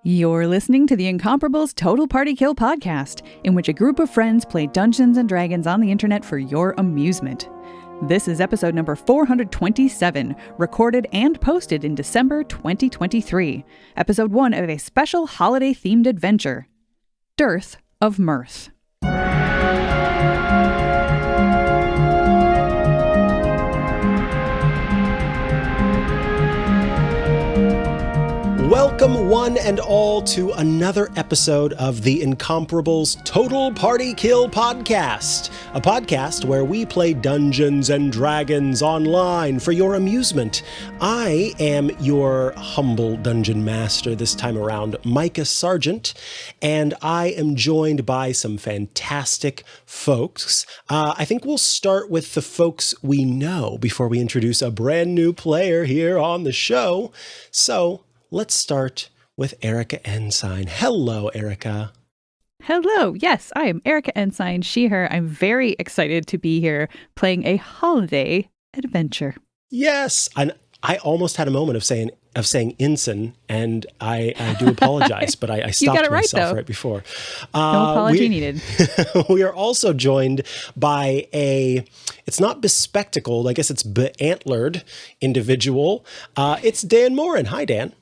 You're listening to the Incomparables Total Party Kill podcast, in which a group of friends play Dungeons & Dragons on the internet for your amusement. This is episode number 427, recorded and posted in December 2023, episode 1 of a special holiday-themed adventure, Dearth of Mirth. Welcome one and all to another episode of the Incomparables Total Party Kill podcast, a podcast where we play Dungeons and Dragons online for your amusement. I am your humble dungeon master this time around, Micah Sargent, and I am joined by some fantastic folks. I think we'll start with the folks we know before we introduce a brand new player here on the show. So let's start with Erica Ensign. Hello, Erica. Hello. Yes, I am Erica Ensign, she, her. I'm very excited to be here playing a holiday adventure. Yes. And I almost had a moment of saying ensign, and I do apologize, but I stopped myself right before. No apology needed. We are also joined by it's not bespectacled, I guess it's beantlered individual. It's Dan Morin. Hi, Dan.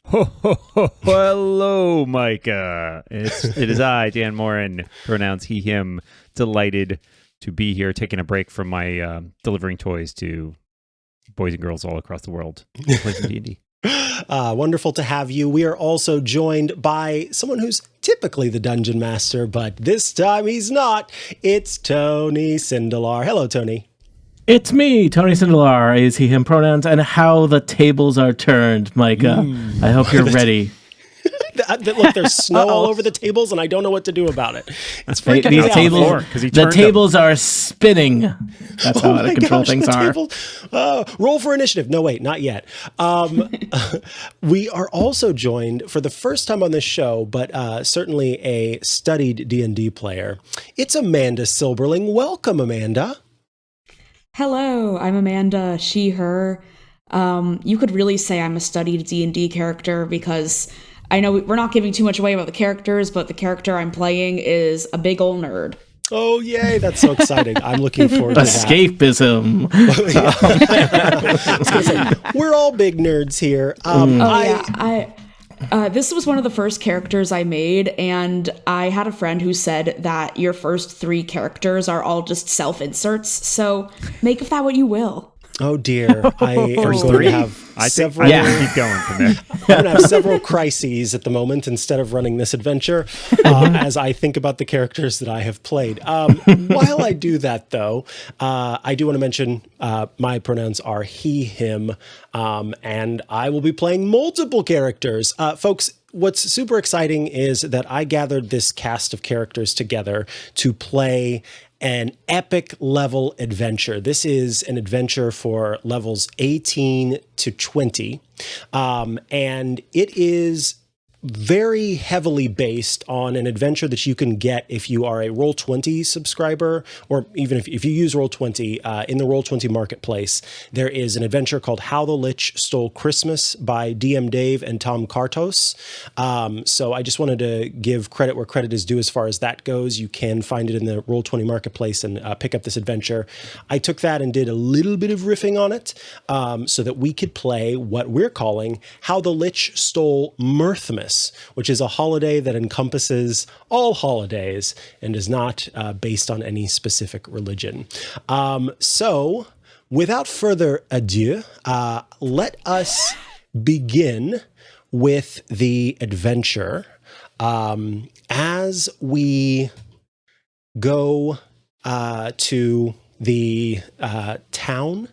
Ho, ho, ho. Hello, Micah. It is I, Dan Morin, pronouns he, him, delighted to be here, taking a break from my delivering toys to boys and girls all across the world. Play some D&D. Wonderful to have you. We are also joined by someone who's typically the dungeon master, but this time he's not. It's Tony Sindelar. Hello, Tony. It's me, Tony Sindelar, is he, him pronouns, and how the tables are turned, Micah. I hope you're ready. Look, there's snow all over the tables, and I don't know what to do about it. It's freaking These out. tables, the tables are spinning. That's how out of control things are. Roll for initiative. No, wait, not yet. We are also joined for the first time on this show, but certainly a studied D&D player. It's Amanda Silberling. Welcome, Amanda. Hello, I'm Amanda, she, her. You could really say I'm a studied D&D character because I know we're not giving too much away about the characters, but the character I'm playing is a big ol' nerd. Oh, yay. That's so exciting. I'm looking forward to escapism. That. We're all big nerds here. This was one of the first characters I made, and I had a friend who said that your first 3 characters are all just self-inserts, so make of that what you will. Oh dear, I am going to have several. Keep going from there. I'm going to have several crises at the moment instead of running this adventure as I think about the characters that I have played. While I do that, though, I do want to mention my pronouns are he, him, and I will be playing multiple characters. Folks, what's super exciting is that I gathered this cast of characters together to play an epic level adventure. This is an adventure for levels 18 to 20. And it is very heavily based on an adventure that you can get if you are a Roll20 subscriber, or even if you use Roll20 in the Roll20 marketplace. There is an adventure called How the Lich Stole Christmas by DM Dave and Tom Kartos. So I just wanted to give credit where credit is due as far as that goes. You can find it in the Roll20 marketplace and pick up this adventure. I took that and did a little bit of riffing on it so that we could play what we're calling How the Lich Stole Mirthmas, which is a holiday that encompasses all holidays and is not based on any specific religion. So, without further ado, let us begin with the adventure. As we go to the town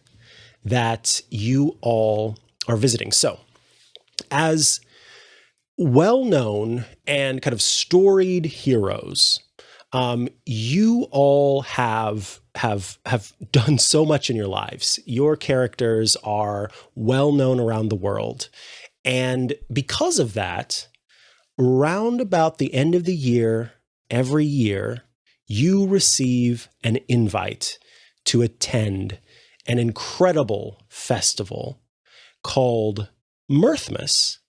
that you all are visiting. So, as well-known and kind of storied heroes, you all have done so much in your lives. Your characters are well-known around the world. And because of that, round about the end of the year, every year, you receive an invite to attend an incredible festival called Mirthmas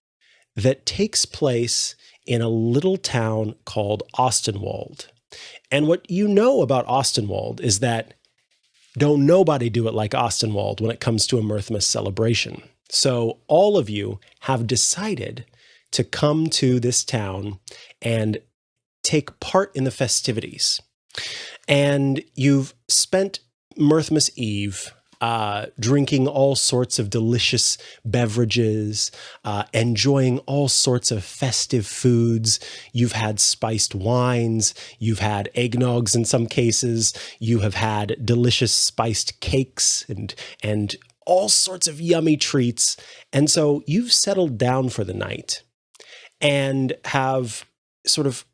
that takes place in a little town called Ostenwald. And what you know about Ostenwald is that don't nobody do it like Ostenwald when it comes to a Mirthmas celebration. So all of you have decided to come to this town and take part in the festivities. And you've spent Mirthmas Eve drinking all sorts of delicious beverages, enjoying all sorts of festive foods. You've had spiced wines. You've had eggnogs in some cases. You have had delicious spiced cakes and all sorts of yummy treats. And so you've settled down for the night and have sort of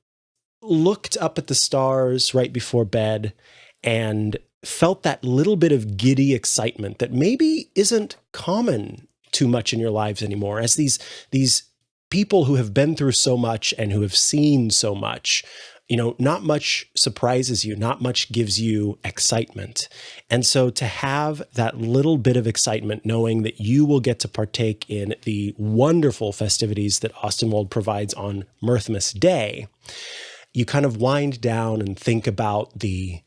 looked up at the stars right before bed and felt that little bit of giddy excitement that maybe isn't common too much in your lives anymore, as these people who have been through so much and who have seen so much, not much surprises you, not much gives you excitement. And so to have that little bit of excitement, knowing that you will get to partake in the wonderful festivities that Ostenwald provides on Mirthmas Day, you kind of wind down and think about the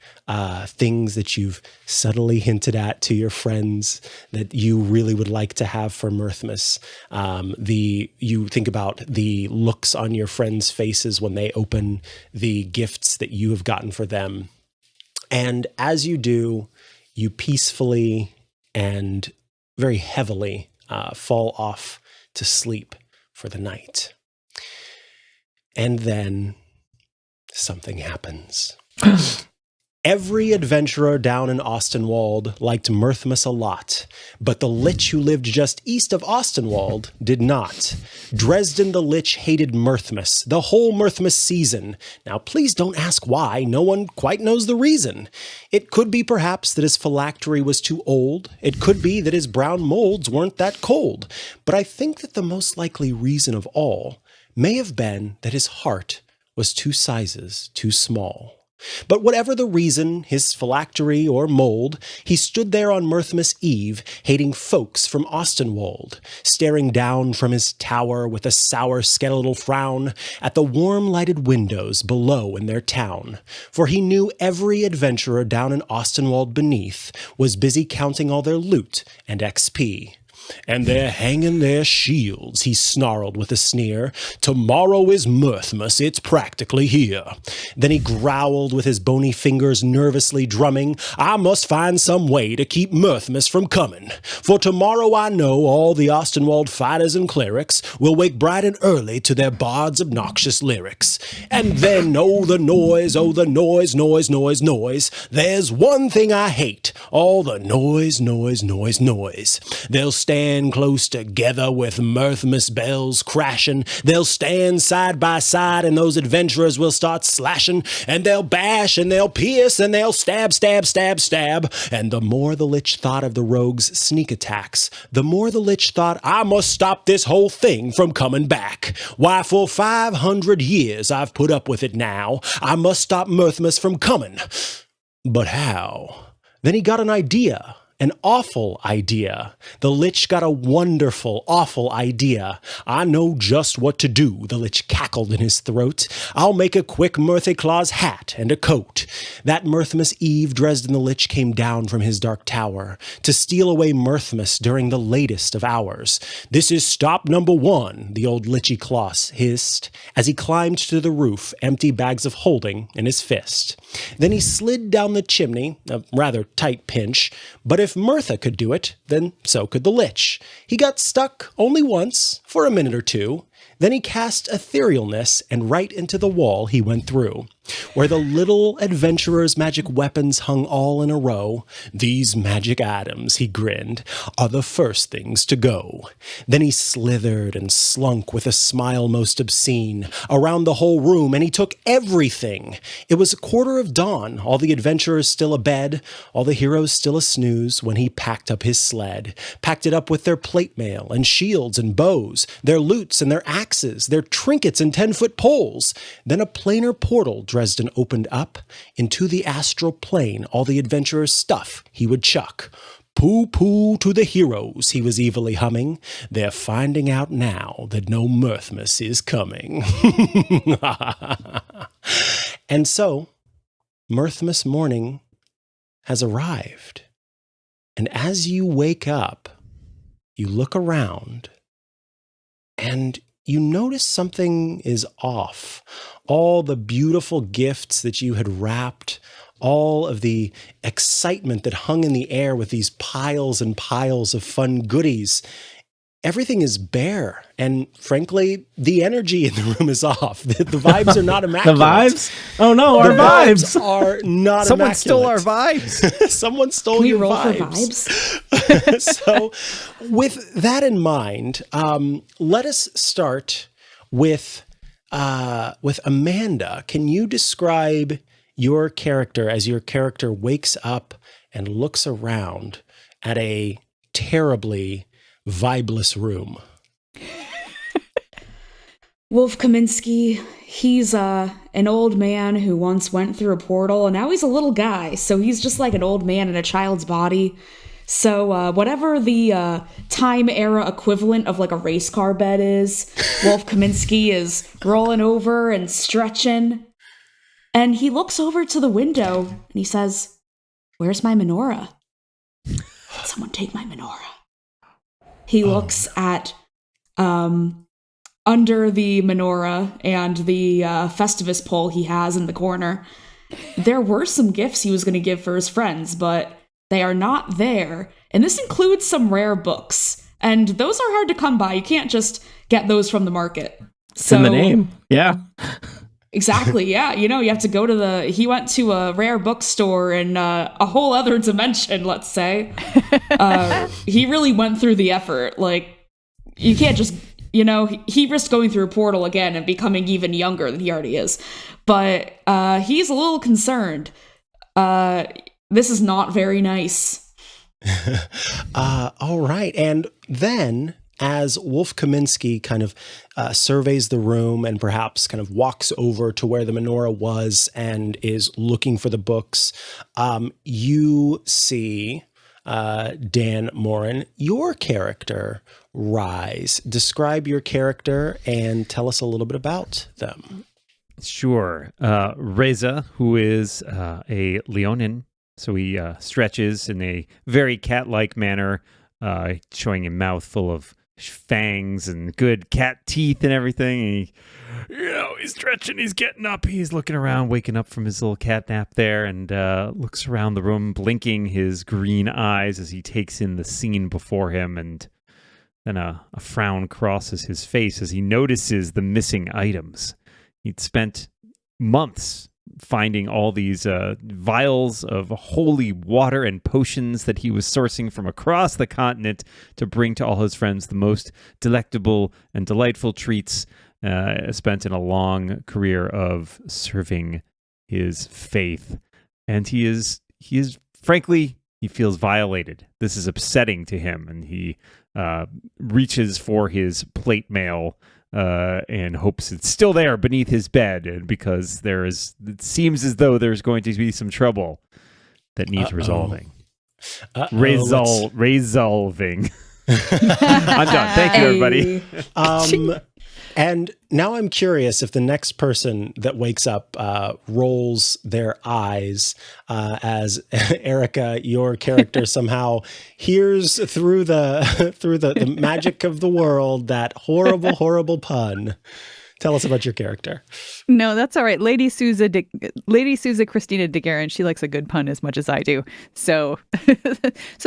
things that you've subtly hinted at to your friends that you really would like to have for Mirthmas. You think about the looks on your friends' faces when they open the gifts that you have gotten for them. And as you do, you peacefully and very heavily fall off to sleep for the night. And then something happens. Every adventurer down in Ostenwald liked Mirthmas a lot, but the Lich who lived just east of Ostenwald did not. Dresden the Lich hated Mirthmas, the whole Mirthmas season. Now please don't ask why, no one quite knows the reason. It could be perhaps that his phylactery was too old, it could be that his brown molds weren't that cold, but I think that the most likely reason of all may have been that his heart was 2 sizes too small. But whatever the reason, his phylactery or mold, he stood there on Mirthmas Eve, hating folks from Ostenwald, staring down from his tower with a sour skeletal frown at the warm-lighted windows below in their town. For he knew every adventurer down in Ostenwald beneath was busy counting all their loot and XP. And they're hanging their shields, he snarled with a sneer. Tomorrow is Mirthmas, it's practically here. Then he growled with his bony fingers nervously drumming, I must find some way to keep Mirthmas from coming. For tomorrow I know all the Ostenwald fighters and clerics will wake bright and early to their bard's obnoxious lyrics. And then, oh the noise, noise, noise, noise. There's one thing I hate, all the noise, noise, noise, noise. They'll stand close together with Mirthmas bells crashing. They'll stand side by side and those adventurers will start slashing. And they'll bash and they'll pierce and they'll stab, stab, stab, stab. And the more the Lich thought of the rogues' sneak attacks, the more the Lich thought, I must stop this whole thing from coming back. Why, for 500 years I've put up with it now. I must stop Mirthmas from coming. But how? Then he got an idea. An awful idea. The Lich got a wonderful, awful idea. I know just what to do, the Lich cackled in his throat. I'll make a quick Mirthiclaws hat and a coat. That Mirthmas Eve, Dresden the Lich came down from his dark tower to steal away Mirthmas during the latest of hours. This is stop number 1, the old Lichy Kloss hissed, as he climbed to the roof, empty bags of holding in his fist. Then he slid down the chimney, a rather tight pinch, but if Mirtha could do it, then so could the Lich. He got stuck only once, for a minute or two. Then he cast etherealness, and right into the wall he went through, where the little adventurer's magic weapons hung all in a row. These magic items, he grinned, are the first things to go. Then he slithered and slunk with a smile most obscene around the whole room, and he took everything. It was 1:15, all the adventurers still abed, all the heroes still a snooze, when he packed up his sled, packed it up with their plate mail and shields and bows, their loots and their axes, their trinkets and 10-foot poles. Then a planar portal Dresden opened up into the astral plane, all the adventurers' stuff he would chuck. Pooh-pooh to the heroes, he was evilly humming. They're finding out now that no Mirthmas is coming. And so, Mirthmas morning has arrived. And as you wake up, you look around and you notice something is off. All the beautiful gifts that you had wrapped, all of the excitement that hung in the air with these piles and piles of fun goodies, everything is bare. And frankly, the energy in the room is off. The vibes are not immaculate. The vibes? Oh no, our vibes are not Someone immaculate. stole our vibes. Someone stole Can we your roll vibes. for vibes? So with that in mind, let us start with Amanda. Can you describe your character as your character wakes up and looks around at a terribly vibeless room? Wolf Kaminsky, he's an old man who once went through a portal, and now he's a little guy, so he's just like an old man in a child's body. So whatever the time era equivalent of like a race car bed is, Wolf Kaminsky is rolling over and stretching. And he looks over to the window and he says, "Where's my menorah? Did someone take my menorah?" He looks at under the menorah and the Festivus pole he has in the corner. There were some gifts he was going to give for his friends, but they are not there. And this includes some rare books. And those are hard to come by. You can't just get those from the market. It's in the name. Yeah. Exactly, yeah. You know, you have to go to he went to a rare bookstore in a whole other dimension, let's say. He really went through the effort. Like, you can't just, he risked going through a portal again and becoming even younger than he already is. But he's a little concerned. This is not very nice. All right. And then, as Wolf Kaminsky kind of surveys the room and perhaps kind of walks over to where the menorah was and is looking for the books, you see Dan Morin, your character, rise. Describe your character and tell us a little bit about them. Sure. Reza, who is a Leonin, so he stretches in a very cat-like manner, showing a mouth full of fangs and good cat teeth and everything. And he's stretching, he's getting up, he's looking around, waking up from his little cat nap there, and looks around the room, blinking his green eyes as he takes in the scene before him, and then a frown crosses his face as he notices the missing items. He'd spent months finding all these vials of holy water and potions that he was sourcing from across the continent to bring to all his friends the most delectable and delightful treats, spent in a long career of serving his faith. And he is frankly, he feels violated. This is upsetting to him, and he reaches for his plate mail and hopes it's still there beneath his bed, and because it seems as though there's going to be some trouble that needs resolving. Resolving. I'm done. Thank you, everybody. And now I'm curious if the next person that wakes up rolls their eyes as Erica, your character, somehow hears through the magic of the world that horrible, horrible pun. Tell us about your character. No, that's all right. Lady Sousa Christina de Guerin, she likes a good pun as much as I do. So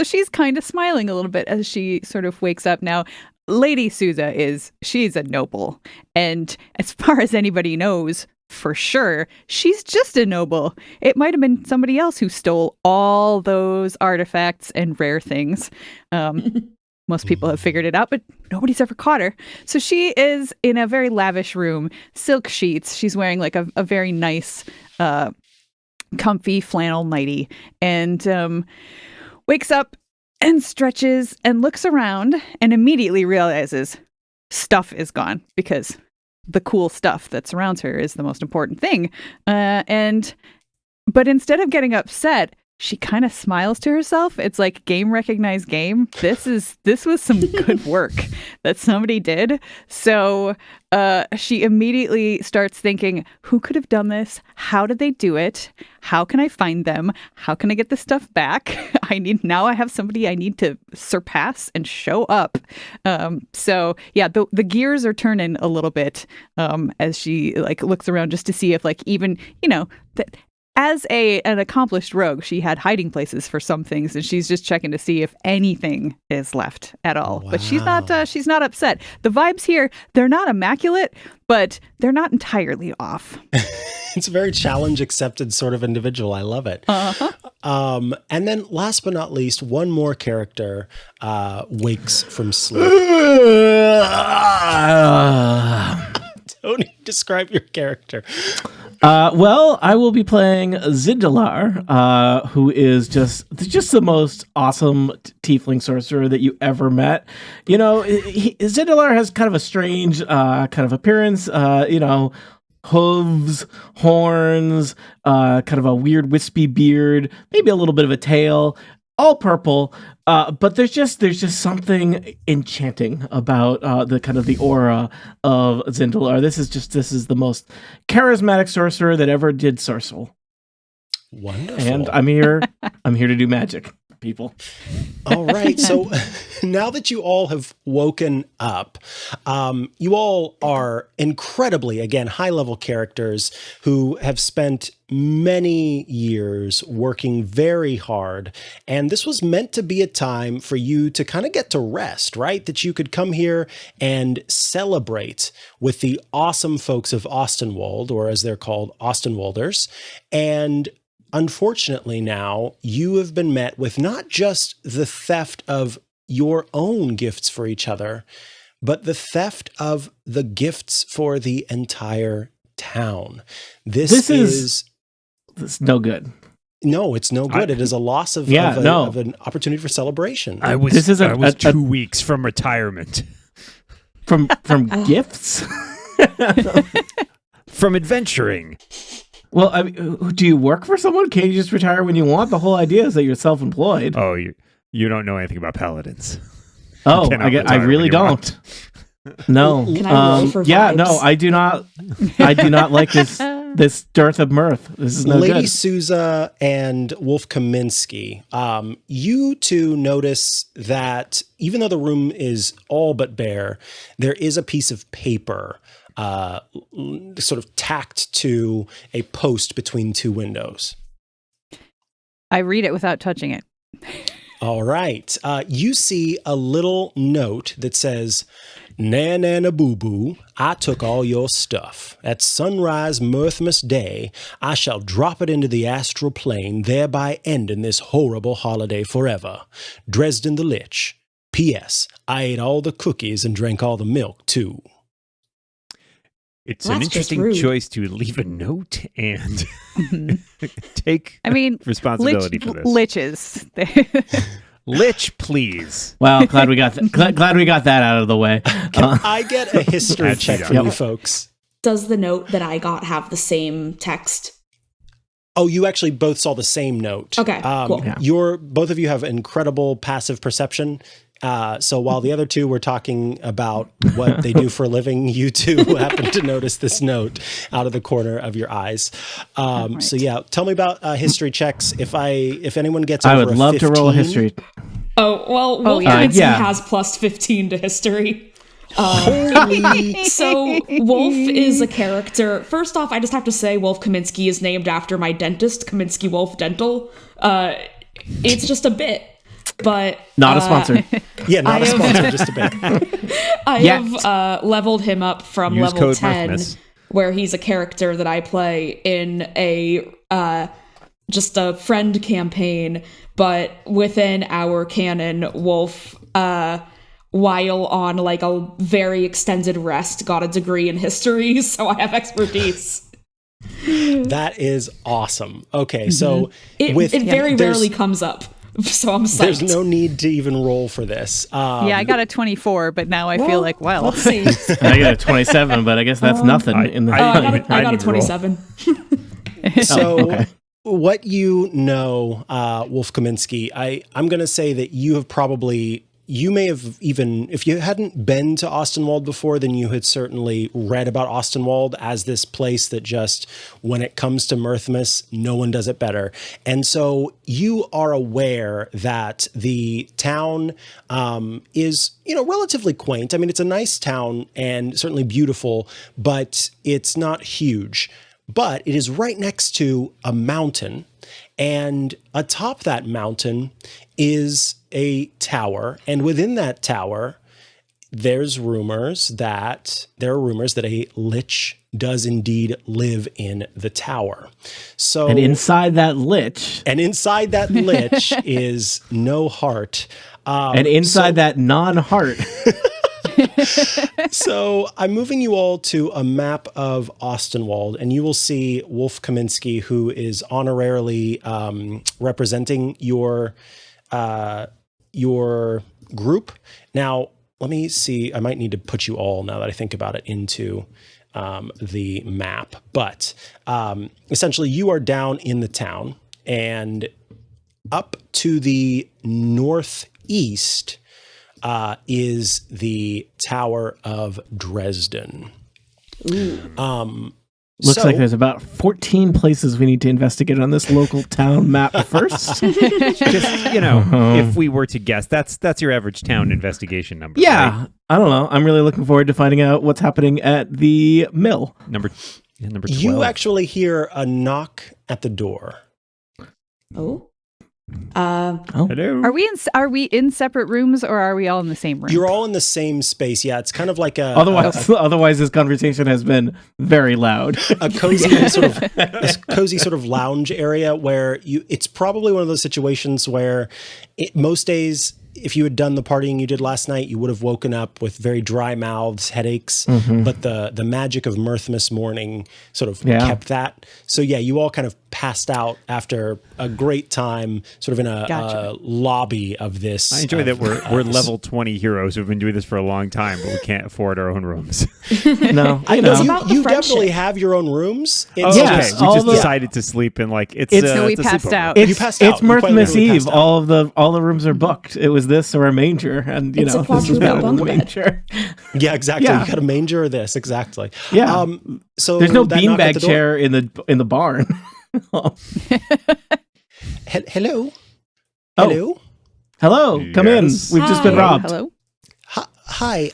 she's kind of smiling a little bit as she sort of wakes up now. Lady Sousa she's a noble. And as far as anybody knows, for sure, she's just a noble. It might have been somebody else who stole all those artifacts and rare things. Most people have figured it out, but nobody's ever caught her. So she is in a very lavish room, silk sheets. She's wearing like a very nice, comfy flannel nightie, and wakes up and stretches and looks around and immediately realizes stuff is gone, because the cool stuff that surrounds her is the most important thing. But instead of getting upset, she kind of smiles to herself. It's like game recognized game. This was some good work that somebody did. So she immediately starts thinking, who could have done this? How did they do it? How can I find them? How can I get the stuff back? I have somebody I need to surpass and show up. So yeah, the gears are turning a little bit as she like looks around just to see if like even, as an accomplished rogue, she had hiding places for some things, and she's just checking to see if anything is left at all. Wow. But she's not upset. The vibes here, they're not immaculate, but they're not entirely off. It's a very challenge accepted sort of individual. I love it. Uh-huh. And then last but not least, one more character wakes from sleep. Tony, describe your character. Well, I will be playing Zindalar, who is just the most awesome tiefling sorcerer that you ever met. Zindalar has kind of a strange kind of appearance. Hooves, horns, kind of a weird wispy beard, maybe a little bit of a tail, all purple. But there's just something enchanting about the aura of Zindalar. This is the most charismatic sorcerer that ever did sorcel. Wonderful. And I'm here to do magic, people. All right. So now that you all have woken up, you all are incredibly, again, high-level characters who have spent many years working very hard. And this was meant to be a time for you to kind of get to rest, right? That you could come here and celebrate with the awesome folks of Ostenwald, or as they're called, Ostenwalders. And unfortunately now, you have been met with not just the theft of your own gifts for each other, but the theft of the gifts for the entire town. This is no good. No, it's no good. It is a loss of an opportunity for celebration. I was 2 weeks from retirement. From gifts? From adventuring. Well, I mean, do you work for someone? Can't you just retire when you want? The whole idea is that you're self-employed. Oh, you don't know anything about paladins. Oh, I really don't. No. Can I roll for vibes? Yeah, no, I do not. I do not like this dearth of mirth. This is no Lady good. Souza and Wolf Kaminsky, you two notice that even though the room is all but bare, there is a piece of paper sort of tacked to a post between two windows. I read it without touching it. All right. You see a little note that says, "Nana boo boo, I took all your stuff. At sunrise Mirthmas day, I shall drop it into the astral plane, thereby ending this horrible holiday forever. Dresden the Lich. P.S. I ate all the cookies and drank all the milk, too." It's an interesting choice to leave a note and take responsibility for this. Liches. Lich, please. Well, glad we got that out of the way. Can I get a history check from you folks? Does the note that I got have the same text? Oh, you actually both saw the same note. Okay, cool. Yeah. Both of you have incredible passive perception. So while the other two were talking about what they do for a living, you two happened to notice this note out of the corner of your eyes. Right. So yeah, tell me about history checks. If anyone gets I over would a love 15, to roll a history. Oh, well, Wolf has plus 15 to history. So Wolf is a character. First off, I just have to say Wolf Kaminsky is named after my dentist, Kaminsky Wolf Dental. It's just a bit. But not a sponsor. Yeah, not a sponsor, just a bit. I have leveled him up from Use level code 10, Mirthmas. where he's a character that I play in a just a friend campaign. But within our canon, Wolf, while on like a very extended rest, got a degree in history, so I have expertise. That is awesome. Okay, so it very rarely comes up. So I'm psyched. There's no need to even roll for this. Yeah, I got a 24, but now I feel like, well. Let's see. I got a 27, but I guess that's nothing. I got a 27. So what you know, Wolf Kaminsky, I'm going to say that you may have even, if you hadn't been to Ostenwald before, then you had certainly read about Ostenwald as this place that just, when it comes to Mirthmas, no one does it better. And so you are aware that the town is, relatively quaint. I mean, it's a nice town and certainly beautiful, but it's not huge. But it is right next to a mountain, and atop that mountain is a tower, and within that tower, there are rumors that a lich does indeed live in the tower. So, And inside that lich is no heart, and inside that non-heart. So I'm moving you all to a map of Ostenwald, and you will see Wolf Kaminsky, who is honorarily representing your group. Now, let me see. I might need to put you all, now that I think about it, into the map. But essentially, you are down in the town, and up to the northeast is the Tower of Dresden. Looks like there's about 14 places we need to investigate on this local town map first. Just, if we were to guess, that's your average town investigation number. Yeah, right? I don't know. I'm really looking forward to finding out what's happening at the mill. Number 12. You actually hear a knock at the door. Oh. Hello. Are we in separate rooms, or are we all in the same room? You're all in the same space. Yeah, it's kind of like a Otherwise, this conversation has been very loud. a cozy sort of lounge area where it's probably one of those situations where most days, if you had done the partying you did last night, you would have woken up with very dry mouths, headaches, but the magic of Mirthmas morning sort of kept that. So yeah, you all kind of passed out after a great time sort of in a lobby of this. I enjoy that we're level 20 heroes who've been doing this for a long time, but we can't afford our own rooms. No, I know you friendship. definitely have your own rooms. Okay. We just decided to sleep in we passed out. You passed out. It's Mirthmas You Eve. passed out. All the rooms are booked. It was this or a manger, and It's a this is quadruple better than bunk the bed. manger. Yeah, exactly. Yeah. You got a manger or this, exactly. Yeah. So There's no that knock at beanbag the door- chair in the barn. Hello. Oh. Hello. Hello, come in. Yes. We've just been Hi. robbed. Hello. Hi. Hi.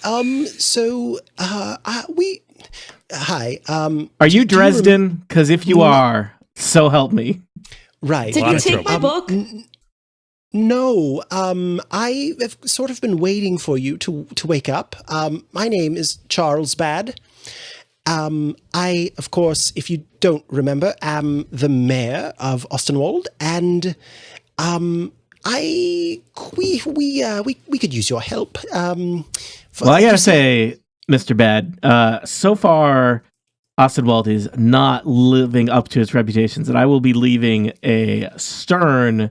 Are you do you Dresden? Because if you are, so help me. Right. Did lot you of take my trouble. book? No. I have sort of been waiting for you to wake up. My name is Charles Bad. I, of course, if you don't remember, am the mayor of Ostenwald, and we could use your help. Well, I gotta say, Mr. Bad, so far, Ostenwald is not living up to its reputations, and I will be leaving a stern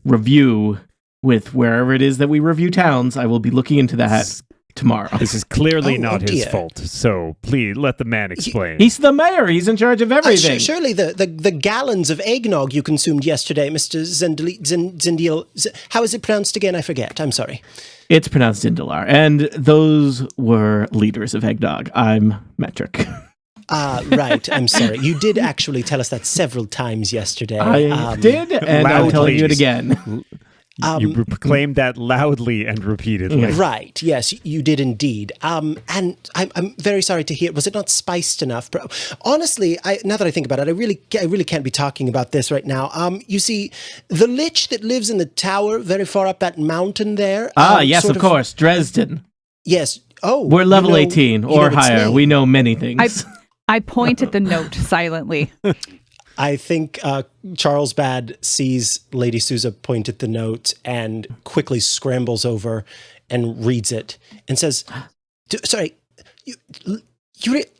review with wherever it is that we review towns. I will be looking into that tomorrow. This is clearly not his dear. fault, so please let the man explain. He's the mayor. He's in charge of everything. Surely the gallons of eggnog you consumed yesterday, Mr. Zendil, how is it pronounced again? I forget. I'm sorry. It's pronounced Indalar, and those were liters of eggnog. I'm metric. Right. I'm sorry. You did actually tell us that several times yesterday. I did, and I'm telling you it again. You proclaimed that loudly and repeatedly. Right. Yes, you did indeed. And I'm very sorry to hear. Was it not spiced enough? Honestly, now that I think about it, I really can't be talking about this right now. You see, the lich that lives in the tower, very far up that mountain there. Yes, of course, Dresden. Yes. Oh, We're level 18 or its higher. name. We know many things. I point at the note silently. I think Charles Bad sees Lady Sousa point at the note and quickly scrambles over and reads it and says, sorry,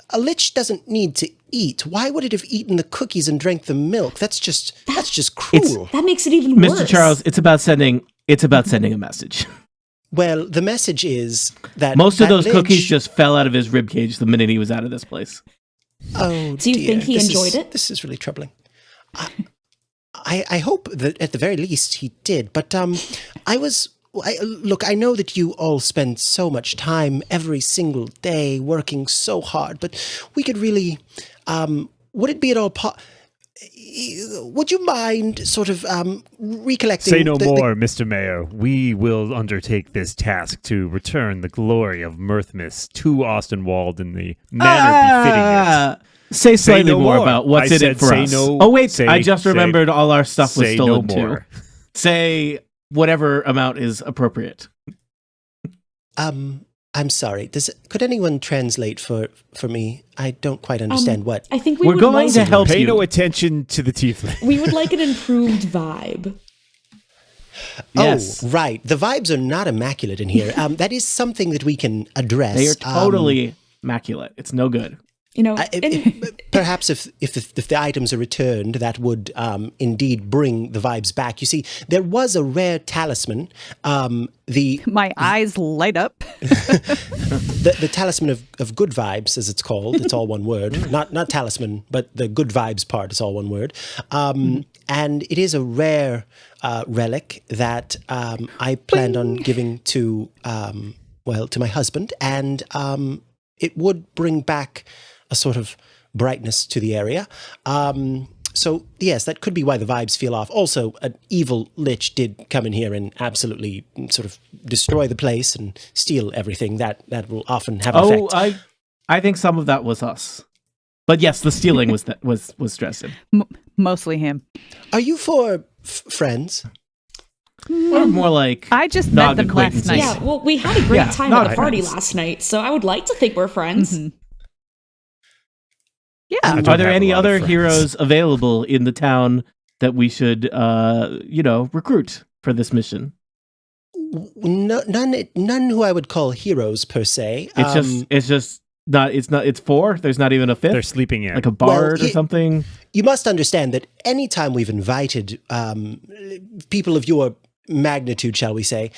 a lich doesn't need to eat. Why would it have eaten the cookies and drank the milk? That's just cruel. That makes it even worse. Mr. Charles, it's about sending a message. Well, the message is that Most of those lich- cookies just fell out of his ribcage the minute he was out of this place. Oh, Do you dear. think he This enjoyed is- it? This is really troubling. I hope that at the very least he did. But look, I know that you all spend so much time every single day working so hard, but we could really, would it be at all would you mind sort of recollecting... Say no more, Mr. Mayor. We will undertake this task to return the glory of Mirthmas to Austinwald in the manner befitting it. Say slightly more about what's in it for us. I just remembered all our stuff was stolen too. Say whatever amount is appropriate. I'm sorry. Could anyone translate for me? I don't quite understand what. I think we're going to help you. Pay no attention to the tiefling. We would like an improved vibe. Yes. Oh, right. The vibes are not immaculate in here. That is something that we can address. They are totally immaculate. It's no good. You know, perhaps if the items are returned, that would indeed bring the vibes back. You see, there was a rare talisman. My eyes light up. the talisman of good vibes, as it's called. It's all one word. Not talisman, but the good vibes part is all one word. And it is a rare relic that I planned on giving to my husband, and it would bring back a sort of brightness to the area. So, yes, that could be why the vibes feel off. Also, an evil lich did come in here and absolutely sort of destroy the place and steal everything. That will often have an effect. I think some of that was us. But yes, the stealing was Dresden. Mostly him. Are you four friends? Or more like I just met them last night. Yeah, well, we had a great time at the party last night, so I would like to think we're friends. Mm-hmm. Yeah. Are there any other heroes available in the town that we should, recruit for this mission? No, none who I would call heroes per se. It's four. There's not even a fifth. They're sleeping in, like a bard or something. You must understand that anytime we've invited people of your magnitude, shall we say,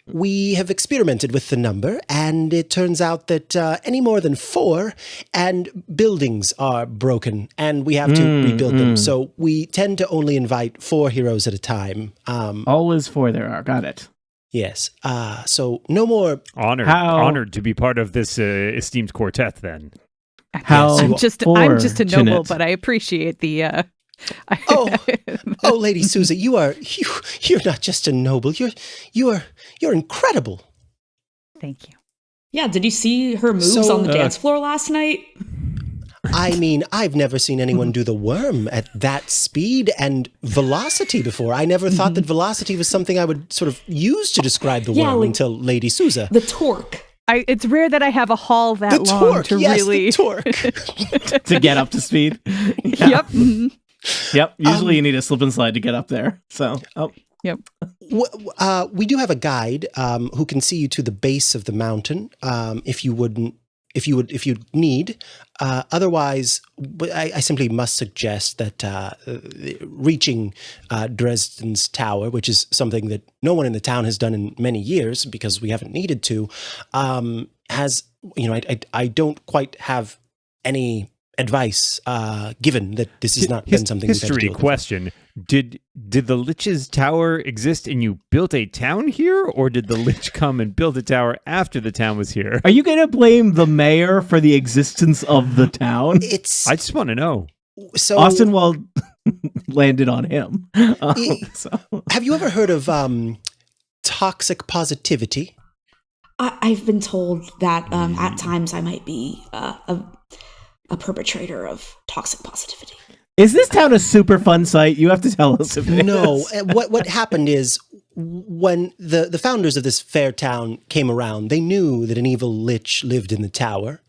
we have experimented with the number, and it turns out that any more than 4 and buildings are broken and we have to rebuild them. So we tend to only invite 4 heroes at a time. Always 4 there are. Got it. Yes. So no more. Honored to be part of this esteemed quartet then. I'm just a noble, but I appreciate the Lady Sousa, you're not just a noble. You're incredible. Thank you. Yeah, did you see her moves on the dance floor last night? I mean, I've never seen anyone do the worm at that speed and velocity before. I never thought that velocity was something I would sort of use to describe the worm until Lady Sousa. The torque. It's rare that I have a haul that long torque, to really... the torque. To get up to speed. Yeah. Yep. Mm-hmm. Yep. Usually you need a slip and slide to get up there. So, Yep. We do have a guide who can see you to the base of the mountain if you need. Otherwise, I simply must suggest that reaching Dresden's tower, which is something that no one in the town has done in many years because we haven't needed to, I don't quite have any advice given that this has not been something we've had to deal with. Question: Did the Lich's tower exist and you built a town here, or did the Lich come and build a tower after the town was here? Are you going to blame the mayor for the existence of the town? I just want to know. So Austinwald landed on him. Have you ever heard of toxic positivity? I've been told that at times I might be a perpetrator of toxic positivity. Is this town a super fun site? You have to tell us if it No. is. What happened is when the founders of this fair town came around, they knew that an evil lich lived in the tower.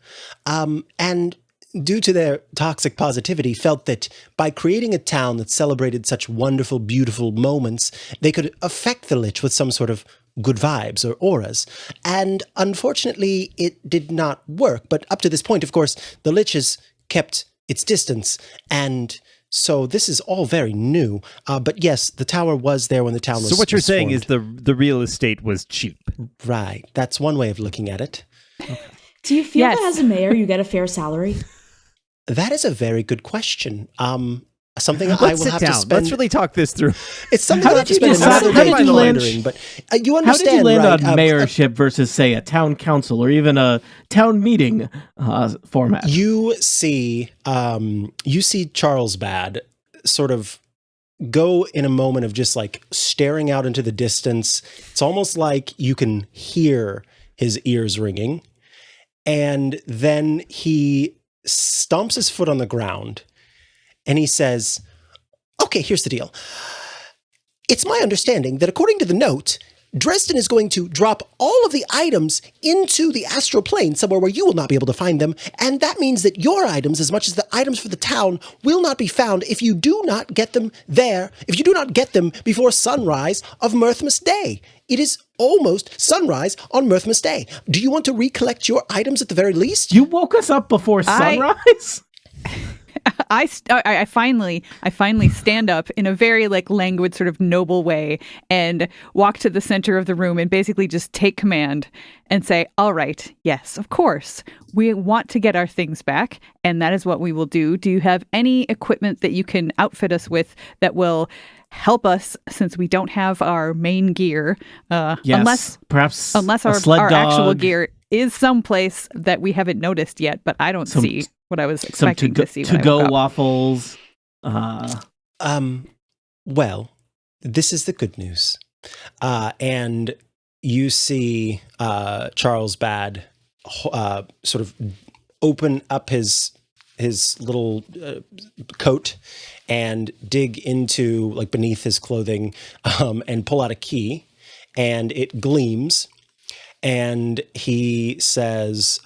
And due to their toxic positivity, felt that by creating a town that celebrated such wonderful, beautiful moments, they could affect the lich with some sort of good vibes or auras. And unfortunately, it did not work. But up to this point, of course, the lich has kept its distance. And so this is all very new. But yes, the tower was there when the town was So what you're saying formed. is the real estate was cheap. Right. That's one way of looking at it. Do you feel that as a mayor you get a fair salary? That is a very good question. something Let's I will sit have down. to spend. Let's really talk this through. It's something How I'll have to did you spend decide- another how day did you land- pondering. But you How understand, did you land right? on mayorship versus, say, a town council or even a town meeting format? You see Charles Bad sort of go in a moment of just like staring out into the distance. It's almost like you can hear his ears ringing. And then he stomps his foot on the ground and he says, okay, here's the deal. It's my understanding that according to the note, Dresden is going to drop all of the items into the astral plane somewhere where you will not be able to find them. And that means that your items, as much as the items for the town, will not be found if you do not get them there, if you do not get them before sunrise of Mirthmas Day. It is almost sunrise on Mirthmas Day. Do you want to recollect your items at the very least? You woke us up before sunrise? I finally stand up in a very like languid sort of noble way and walk to the center of the room and basically just take command and say, all right, yes, of course, we want to get our things back, and that is what we will do. Do you have any equipment that you can outfit us with that will help us, since we don't have our main gear, Yes, perhaps unless a sled our actual dog. gear is someplace that we haven't noticed yet, but I don't see what I was Some expecting to see. to-go waffles. Well, this is the good news. And you see Charles Bad sort of open up his little coat and dig into like beneath his clothing and pull out a key, and it gleams. And he says,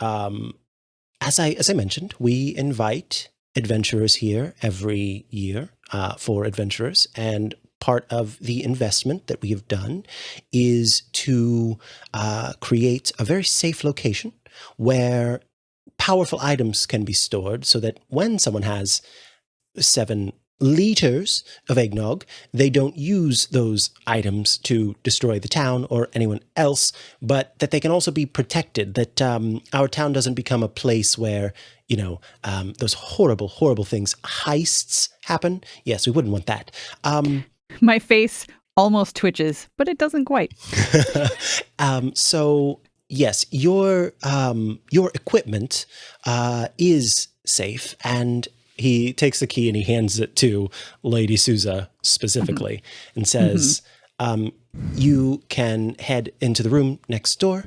as I mentioned, we invite adventurers here every year for adventurers, and part of the investment that we have done is to create a very safe location where powerful items can be stored so that when someone has 7 liters of eggnog, they don't use those items to destroy the town or anyone else, but that they can also be protected, that our town doesn't become a place where, those horrible, horrible things, heists happen. Yes, we wouldn't want that. My face almost twitches, but it doesn't quite. So yes, your equipment is safe, and he takes the key and he hands it to Lady Souza specifically and says, you can head into the room next door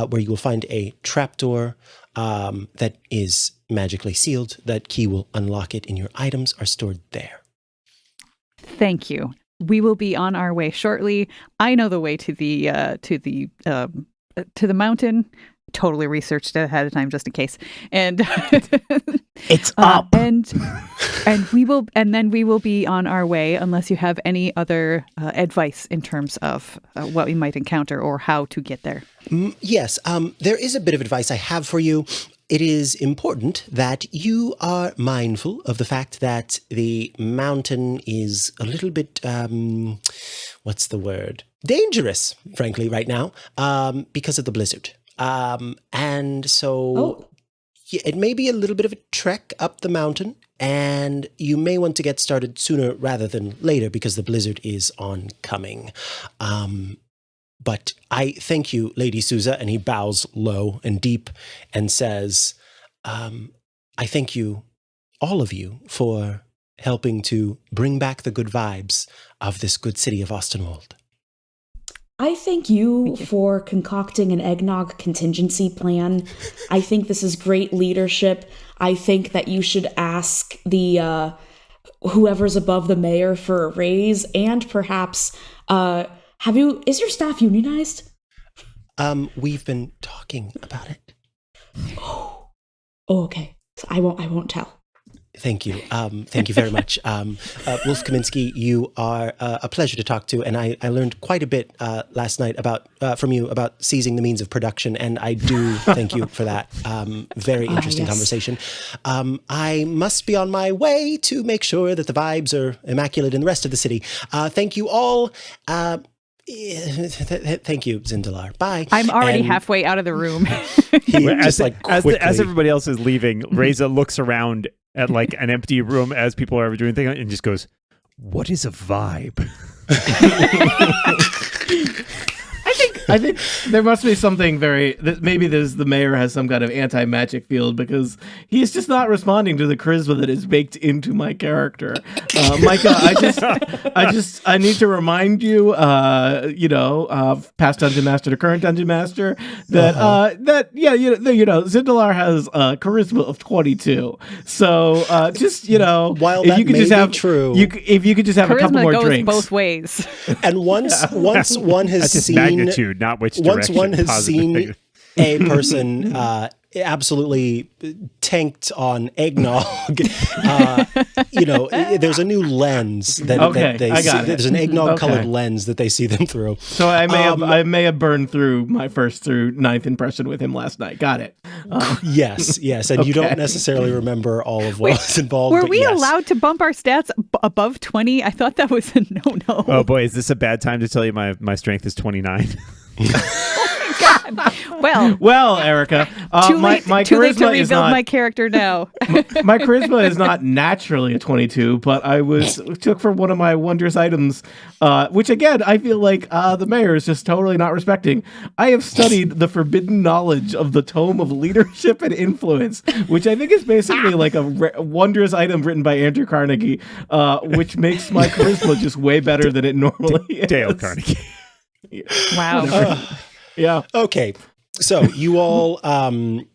where you will find a trapdoor that is magically sealed. That key will unlock it, and your items are stored there. Thank you. We will be on our way shortly. I know the way to the mountain. Totally researched it ahead of time just in case. And It's up. And then we will be on our way unless you have any other advice in terms of what we might encounter or how to get there. Yes, there is a bit of advice I have for you. It is important that you are mindful of the fact that the mountain is a little bit, what's the word? Dangerous, frankly, right now, because of the blizzard. And so yeah, it may be a little bit of a trek up the mountain, and you may want to get started sooner rather than later because the blizzard is oncoming. But I thank you, Lady Souza, and he bows low and deep and says, I thank you, all of you, for helping to bring back the good vibes of this good city of Ostenwald. I thank you for concocting an eggnog contingency plan. I think this is great leadership. I think that you should ask the whoever's above the mayor for a raise, and perhaps is your staff unionized? We've been talking about it. Oh, okay. So I won't tell. Thank you. Thank you very much. Wolf Kaminsky, you are a pleasure to talk to, and I learned quite a bit last night from you about seizing the means of production, and I do thank you for that. Very interesting conversation. I must be on my way to make sure that the vibes are immaculate in the rest of the city. Thank you all. Thank you, Zindalar. Bye. I'm already halfway out of the room. As everybody else is leaving, Reza looks around at like an empty room as people are doing things and just goes, "What is a vibe?" I think there must be something maybe the mayor has some kind of anti-magic field because he's just not responding to the charisma that is baked into my character. Micah, I need to remind you, past dungeon master to current dungeon master, that Zindalar has a charisma of 22. So while if that you could may just have be true, if you could just have a couple Charisma more goes drinks. both ways. and once one has That's just seen magnitude, not which direction. once one has positive, seen negative. a person absolutely tanked on eggnog, there's a new lens that they I see. got it. There's an eggnog colored Okay. lens that they see them through. So I may have burned through my first through ninth impression with him last night. Got it. Yes, and you don't necessarily remember all of what was involved. Were but we yes. allowed to bump our stats above 20? I thought that was a no-no. Oh boy, is this a bad time to tell you my strength is 29? God. Well, Erica, Too my late to charisma rebuild is not my character now. my charisma is not naturally a 22, but I took for one of my wondrous items, which again I feel like the mayor is just totally not respecting. I have studied the forbidden knowledge of the Tome of Leadership and Influence, which I think is basically like a wondrous item written by Andrew Carnegie, which makes my charisma just way better than it normally is. Dale Carnegie. Wow. Yeah. Okay, so you all,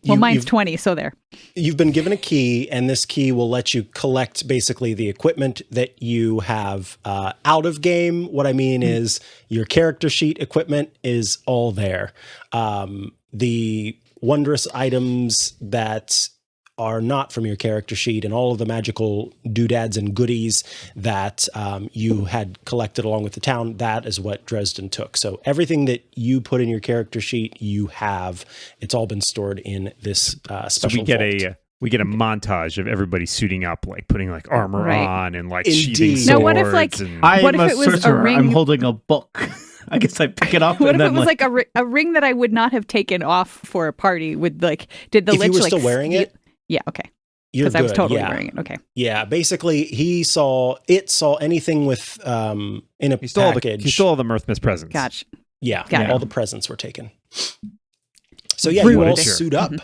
Mine's 20, so there. you've been given a key, and this key will let you collect basically the equipment that you have out of game. What I mean is your character sheet equipment is all there. The wondrous items that are not from your character sheet and all of the magical doodads and goodies that you had collected along with the town, that is what Dresden took. So everything that you put in your character sheet, you have. It's all been stored in this special So vault. we get a montage of everybody suiting up, like putting like armor Right. on and like Indeed. sheathing swords. Now, what if, like, and, I What am if a it was a sorcerer. ring- I'm holding a book. I guess I pick it up. What and if it then, was like a ring that I would not have taken off for a party? Did the If Lich you were like still wearing steal- it, Yeah, okay. you're Because I was good, totally yeah. wearing it. Okay. Yeah, basically he saw anything with in a he stole package. he stole all the Mirthmas presents. Gotcha. Yeah, Got it. all the presents were taken. So yeah, Rude. you all Sure. suit up. All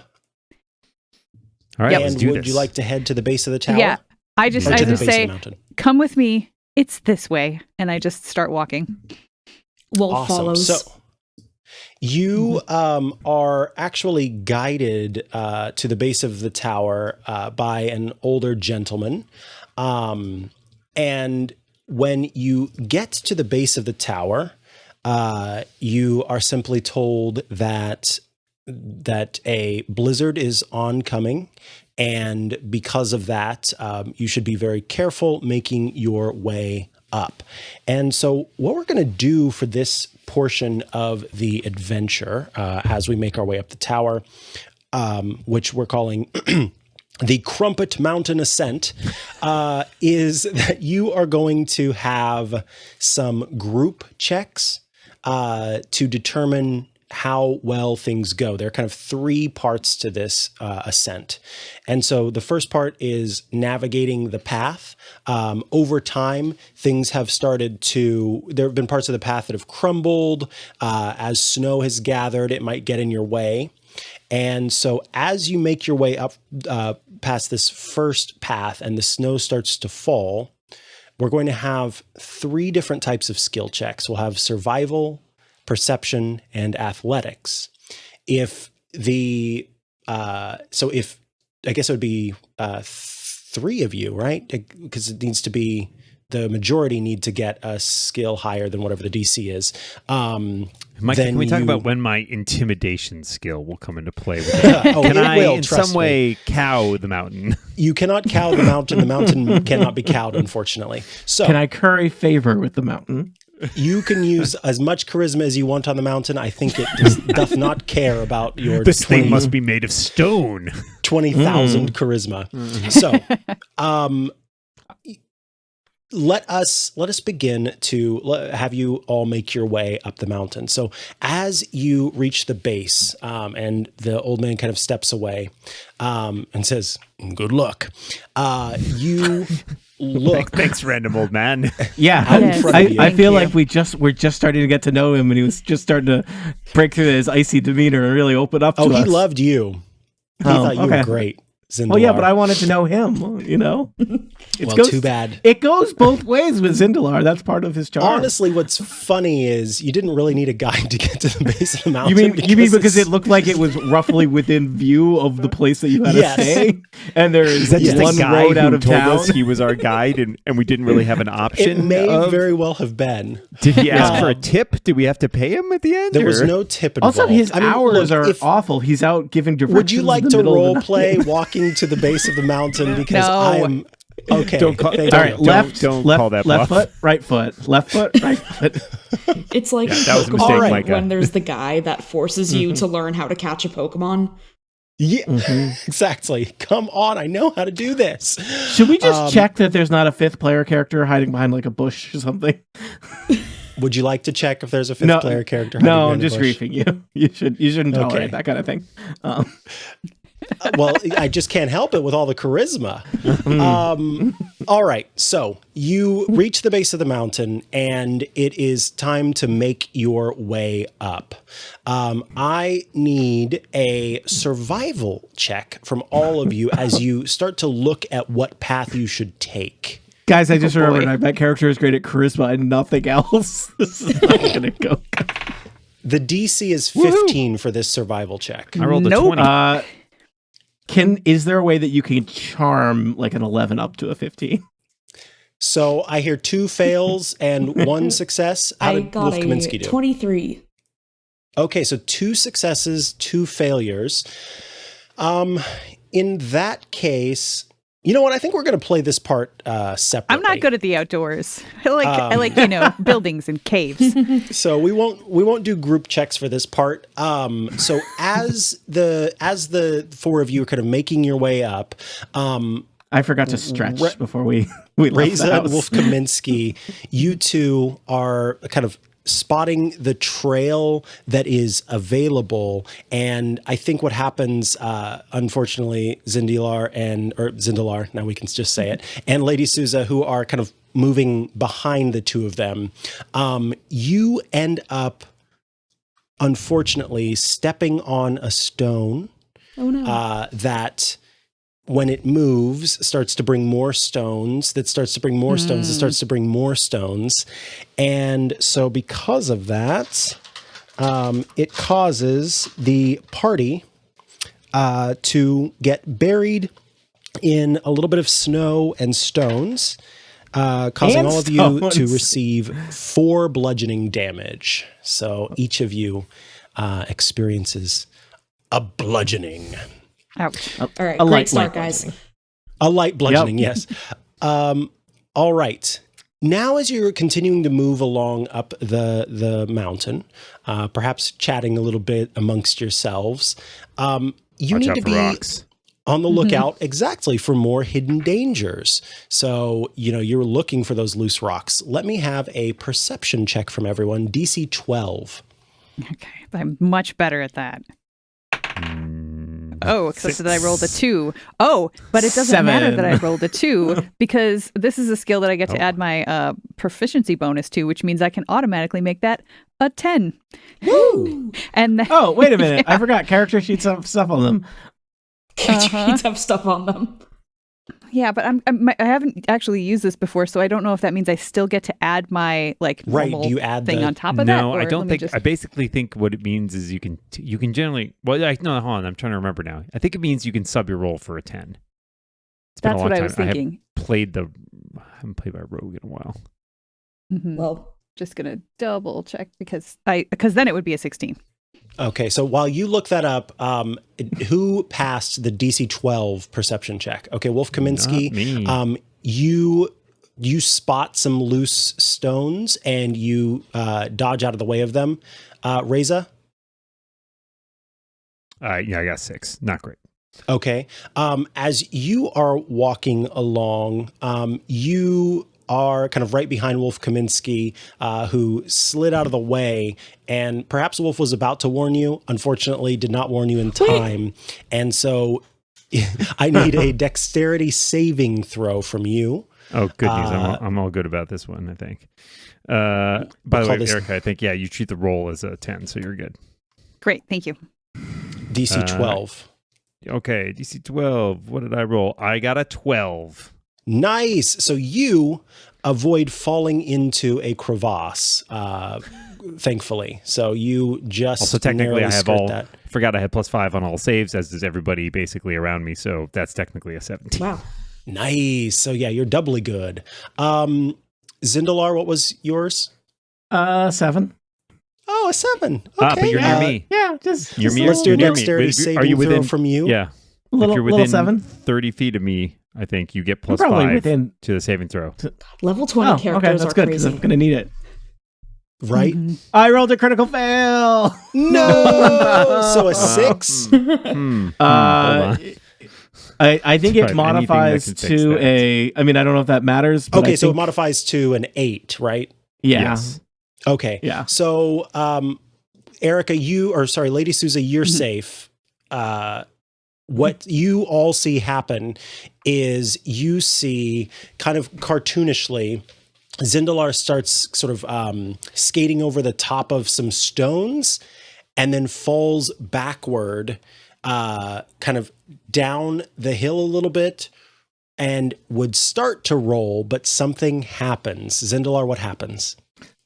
right, Yep. let's And do would this. you like to head to the base of the tower? Yeah. I just Or to the just base say, of the mountain? come with me. It's this way. And I just start walking. Wolf Awesome. follows. So you are actually guided to the base of the tower by an older gentleman. And when you get to the base of the tower, you are simply told that a blizzard is oncoming. And because of that, you should be very careful making your way up. And so what we're going to do for this portion of the adventure, as we make our way up the tower, which we're calling the Crumpet Mountain Ascent, is that you are going to have some group checks to determine how well things go. There are kind of three parts to this ascent. And so the first part is navigating the path. Over time, things have started there have been parts of the path that have crumbled. As snow has gathered, it might get in your way. And so as you make your way up past this first path and the snow starts to fall, we're going to have three different types of skill checks. We'll have survival, perception, and athletics. If I guess it would be three of you, right? Because it needs to be, the majority need to get a skill higher than whatever the DC is. Mike, then can we talk you- about when my intimidation skill will come into play? With it? Oh, Can it I, will, in trust some me. way, cow the mountain? You cannot cow the mountain. The mountain cannot be cowed, unfortunately. So can I curry favor with the mountain? you can use as much charisma as you want on the mountain. I think it doth not care about your This thing must be made of stone. 20,000 Mm. 20,000 charisma. So, Mm-hmm. you can use as much charisma as you want on the mountain. I think it doth not care about your 20,000 charisma. 20,000 charisma. So, 20,000 charisma. So, 20,000 charisma. So, let us begin to have you all make your way up the mountain. So as you reach the base, and the old man kind of steps away, and says, "Good luck." You look. Thanks, random old man. Yeah, Out in front of you. I feel like we're just starting to get to know him, and he was just starting to break through his icy demeanor and really open up to us. He loved you. He thought you were great, Zindalar. Well, yeah, but I wanted to know him, you know? Too bad. It goes both ways with Zindalar. That's part of his charm. Honestly, what's funny is you didn't really need a guide to get to the base of the mountain. You mean because it looked like it was roughly within view of the place that you had to stay? And there is one road out of town? He was our guide, and we didn't really have an option. It may very well have been. Did he ask for a tip? Did we have to pay him at the end? There was no tip involved. Also, his hours are awful. He's out giving directions. Would you like to role play walking to the base of the mountain? Because I'm... Okay. Don't call, all right, don't left call that left bluff. foot, right foot, left foot, right foot. It's like that was a mistake, Pokemon Micah. when there's the guy that forces you to learn how to catch a Pokemon. Yeah, exactly. Come on, I know how to do this. Should we just check that there's not a fifth player character hiding behind like a bush or something? Would you like to check if there's a fifth player character? No, I'm just griefing you. You shouldn't tolerate that kind of thing. Well, I just can't help it with all the charisma. All right, so you reach the base of the mountain, and it is time to make your way up. I need a survival check from all of you as you start to look at what path you should take. Guys, I just remembered my character is great at charisma and nothing else. This is not going to go. The DC is 15 for this survival check. I rolled a 20. Is there a way that you can charm like an 11 up to a 15? So I hear 2 fails and 1 success. How I did got Wolf a Kaminsky do? 23. Okay, so 2 successes, 2 failures. In that case, you know what? I think we're going to play this part separately. I'm not good at the outdoors. I like buildings and caves. So we won't do group checks for this part. So as the 4 of you are kind of making your way up, I forgot to stretch before we left Reza the house. and Wolf Kaminsky, you two are kind of spotting the trail that is available. And I think what happens, unfortunately, Zindalar, now we can just say it, and Lady Souza, who are kind of moving behind the 2 of them, you end up, unfortunately, stepping on a stone. Oh no. That when it moves, starts to bring more stones, that starts to bring more stones, that starts to bring more stones. And so because of that, it causes the party to get buried in a little bit of snow and stones, causing all of you to receive 4 bludgeoning damage. So each of you experiences a bludgeoning. Ouch. All right, a great light start, guys. A light bludgeoning, yes. All right. Now, as you're continuing to move along up the mountain, perhaps chatting a little bit amongst yourselves, you need to be on the lookout exactly for more hidden dangers. So, you're looking for those loose rocks. Let me have a perception check from everyone, DC 12. Okay, I'm much better at that. Oh, except that I rolled a 2. Oh, but it doesn't matter that I rolled a 2 because this is a skill that I get to add my proficiency bonus to, which means I can automatically make that a 10. Woo! And oh, wait a minute. I forgot. Character sheets have stuff on them. Character have stuff on them. Yeah, but I haven't actually used this before, so I don't know if that means I still get to add my normal do you add thing on top of that. No, I don't think. I basically think what it means is you can generally. Well, no, hold on. I'm trying to remember now. I think it means you can sub your roll for a 10. That's what I was thinking. I haven't played by Rogue in a while. Mm-hmm. Well, just gonna double check because then it would be a 16. Okay, so while you look that up, who passed the DC 12 perception check? Okay, Wolf Kaminsky, you spot some loose stones and you dodge out of the way of them. Reza? I got 6. Not great. Okay. As you are walking along, you are kind of right behind Wolf Kaminsky, who slid out of the way. And perhaps Wolf was about to warn you, unfortunately did not warn you in time. And so I need a dexterity saving throw from you. Oh, good news. I'm all good about this one, I think. By the way, Erica, I think, you treat the roll as a 10, so you're good. Great, thank you. DC 12. Okay, DC 12. What did I roll? I got a 12. Nice. So you avoid falling into a crevasse, thankfully. So you just also technically I have that. Forgot I had +5 on all saves, as does everybody basically around me. So that's technically a 17. Wow. Nice. So yeah, you're doubly good. Zindalar, what was yours? 7. Oh, a 7. Okay. But you're near me. Yeah, just You're me. Let's do a You're near me. dexterity saving Are you within throw from you? Yeah. a little, if you're within 7. 30 feet of me, I think you get I'm probably +5 within. to the saving throw. Level 20 characters okay, that's are good because crazy. I'm gonna need it. Right? I rolled a critical fail. No. So a 6. Hold on. I think Right, it modifies anything that can fix to that. a. I mean, I don't know if that matters. But Okay, I so it think, modifies to an 8, right? yeah, Yes. Okay. Yeah. So, Erica, Lady Souza, you're safe. What you all see happen is you see kind of cartoonishly, Zindalar starts sort of skating over the top of some stones and then falls backward, kind of down the hill a little bit, and would start to roll, but something happens. Zindalar, what happens?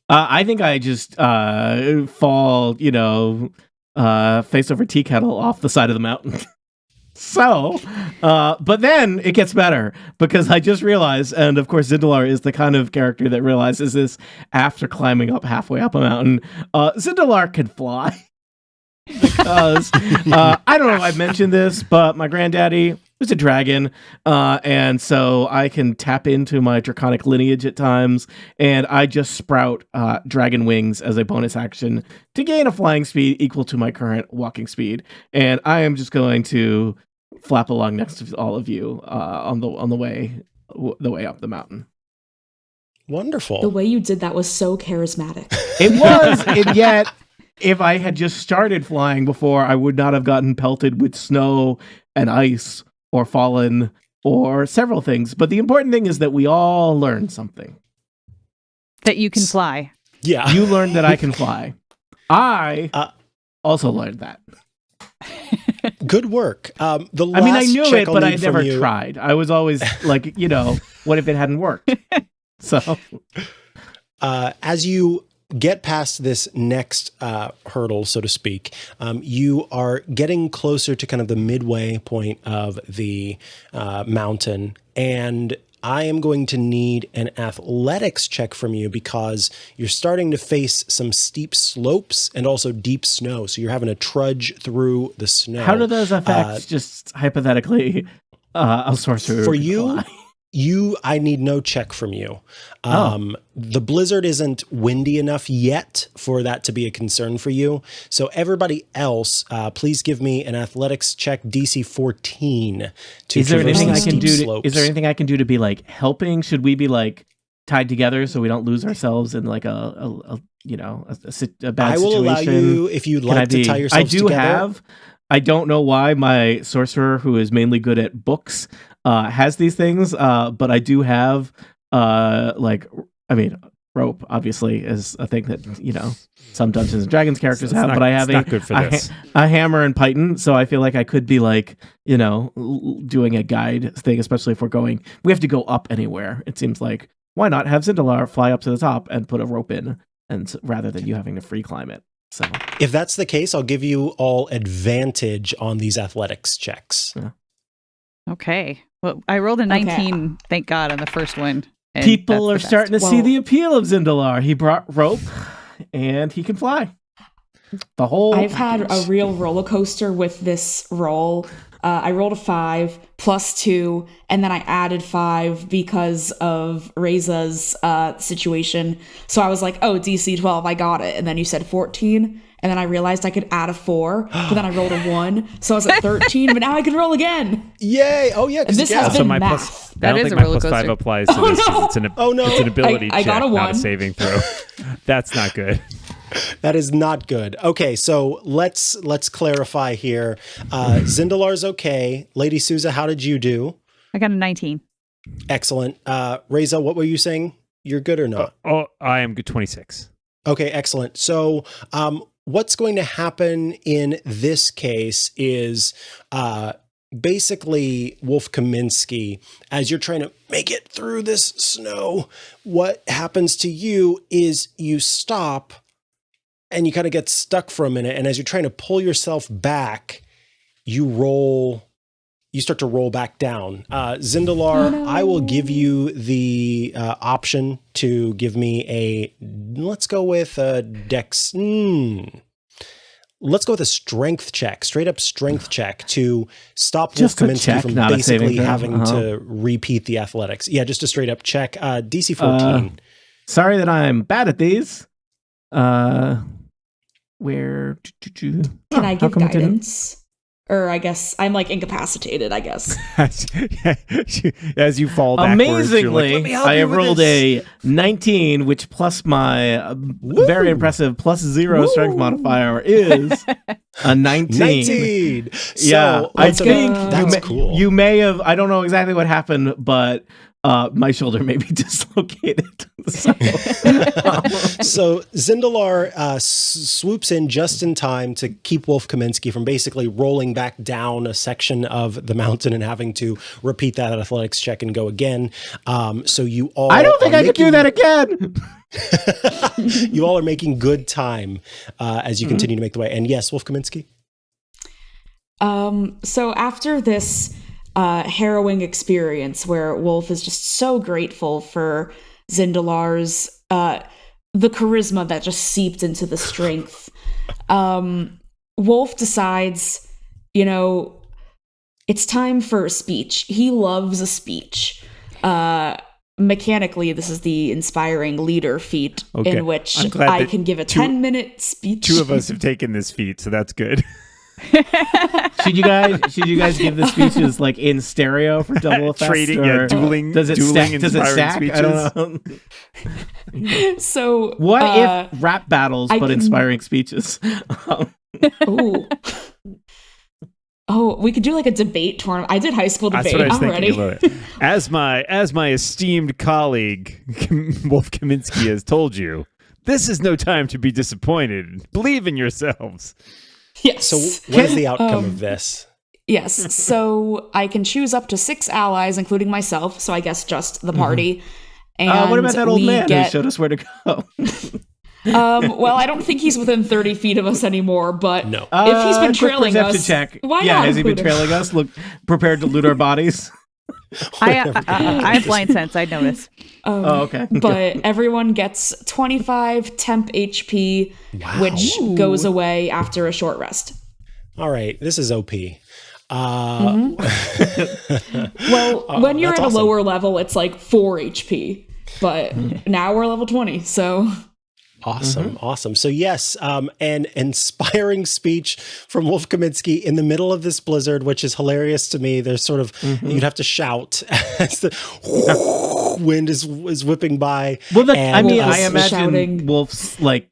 I think I just fall, face over tea kettle off the side of the mountain. So, but then it gets better because I just realized, and of course Zindalar is the kind of character that realizes this after climbing up halfway up a mountain. Zindalar can fly because I don't know if I mentioned this, but my granddaddy was a dragon, and so I can tap into my draconic lineage at times, and I just sprout dragon wings as a bonus action to gain a flying speed equal to my current walking speed, and I am just going to flap along next to all of you on the way up the mountain. Wonderful. The way you did that was so charismatic. It was, and yet, if I had just started flying before, I would not have gotten pelted with snow and ice or fallen or several things. But the important thing is that we all learned something. That you can fly. Yeah. You learned that I can fly. I also learned that. Good work. I knew it, but I never tried. I was always like, what if it hadn't worked? So, as you get past this next hurdle, so to speak, you are getting closer to kind of the midway point of the mountain, and I am going to need an athletics check from you because you're starting to face some steep slopes and also deep snow. So you're having to trudge through the snow. how do those affect just hypothetically a sorcerer? For you? I need no check from you. The blizzard isn't windy enough yet for that to be a concern for you. So everybody else, please give me an athletics check, DC 14. Is there anything I can do? Slopes. Is there anything I can do to be like helping? Should we be like tied together so we don't lose ourselves in like a bad situation? I will allow you if you'd like to tie yourselves together. I don't know why my sorcerer, who is mainly good at books, has these things, but I do have rope obviously is a thing that some Dungeons and Dragons characters have, but I have a hammer and python, so I feel like I could be like doing a guide thing, especially if we have to go up anywhere. It seems like why not have Zindalar fly up to the top and put a rope in, and rather than you having to free climb it. So if that's the case, I'll give you all advantage on these athletics checks. Yeah. Okay. Well, I rolled a 19, thank God, on the first one. and people are that's the best. starting to see the appeal of Zindalar. He brought rope, and he can fly. The whole I've had a real roller coaster with this role. I rolled a 5 plus 2, and then I added 5 because of Reza's situation. So I was like, oh, DC 12, I got it. And then you said 14, and then I realized I could add a 4, but then I rolled a 1, so I was at 13, but now I can roll again. Yay! Oh yeah, And this has been my math. I don't think my plus 5 applies to this because it's an ability I check, got a not a 1. saving throw. That's not good. That is not good. Okay, so let's clarify here. Zindalar's okay. Lady Souza, how did you do? I got a 19. Excellent. Reza, what were you saying? You're good or not? I am good. 26. Okay, excellent. So what's going to happen in this case is basically Wolf Kaminsky, as you're trying to make it through this snow, what happens to you is you stop and you kind of get stuck for a minute. And as you're trying to pull yourself back, you start to roll back down. Zindalar, I will give you the option to give me let's go with a dex. Let's go with a strength check, straight up strength check to stop Wolf Kaminsky from basically having to repeat the athletics. Yeah, just a straight up check. DC 14. Sorry that I'm bad at these. Where can I give guidance? Or I guess I'm like incapacitated, I guess. As you fall backwards, amazingly, I have rolled a 19, which plus my very impressive plus 0 strength modifier is a 19. 19. Yeah, so, I think that's cool. You may have, I don't know exactly what happened, but my shoulder may be dislocated. So Zindalar swoops in just in time to keep Wolf Kaminsky from basically rolling back down a section of the mountain and having to repeat that athletics check and go again. So you all I don't think I could do that again. You all are making good time as you continue to make the way. And yes, Wolf Kaminsky? So after this harrowing experience where Wolf is just so grateful for Zindalar's the charisma that just seeped into the strength, Wolf decides, it's time for a speech. He loves a speech. Mechanically, this is the inspiring leader feat in which I can give a 10-minute speech. 2 of us have taken this feat, so that's good. Should you guys give the speeches like in stereo for double effect? Trading, dueling. Does it stack? Does it stack? Speeches? I don't know. So what if rap battles but inspiring speeches? Oh, we could do like a debate tournament. I did high school debate. That's what I was thinking about it. As my esteemed colleague Wolf Kaminsky has told you, this is no time to be disappointed. Believe in yourselves. Yes. So what is the outcome of this? Yes. So I can choose up to 6 allies, including myself. So I guess just the party. And what about that old man who showed us where to go? Well, I don't think he's within 30 feet of us anymore, but no. If he's been trailing us, check. Why yeah, not has he been trailing us? Look, prepared to loot our bodies. I have blind sense. I'd notice. Okay. But everyone gets 25 temp HP, which goes away after a short rest. All right, this is OP. Well, when you're at a lower level, it's like 4 HP. But now we're level 20, so... Awesome. So yes, an inspiring speech from Wolf Kaminsky in the middle of this blizzard, which is hilarious to me. There's sort of, you'd have to shout as the wind is whipping by. Well, I imagine shouting. Wolf's like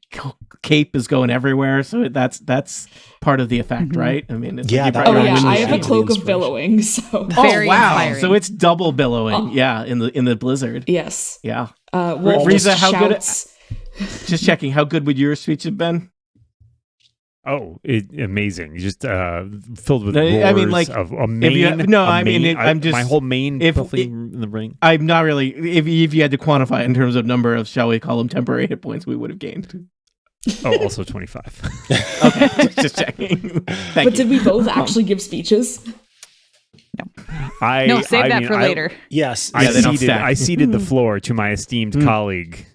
cape is going everywhere, so that's part of the effect, right? I mean, I have a cloak of billowing, so very inspiring. So it's double billowing, in the blizzard. Yes, yeah. Wolf Reza, how shouts. good? Just checking, how good would your speech have been? Oh, amazing! Just filled with roars of a mane. I'm just my whole mane in the ring. I'm not really. If you had to quantify it in terms of number of, shall we call them, temporary hit points, we would have gained. Oh, also 25. Okay, just checking. But did we both actually give speeches? No, save that for later. Yes, I ceded the floor to my esteemed colleague.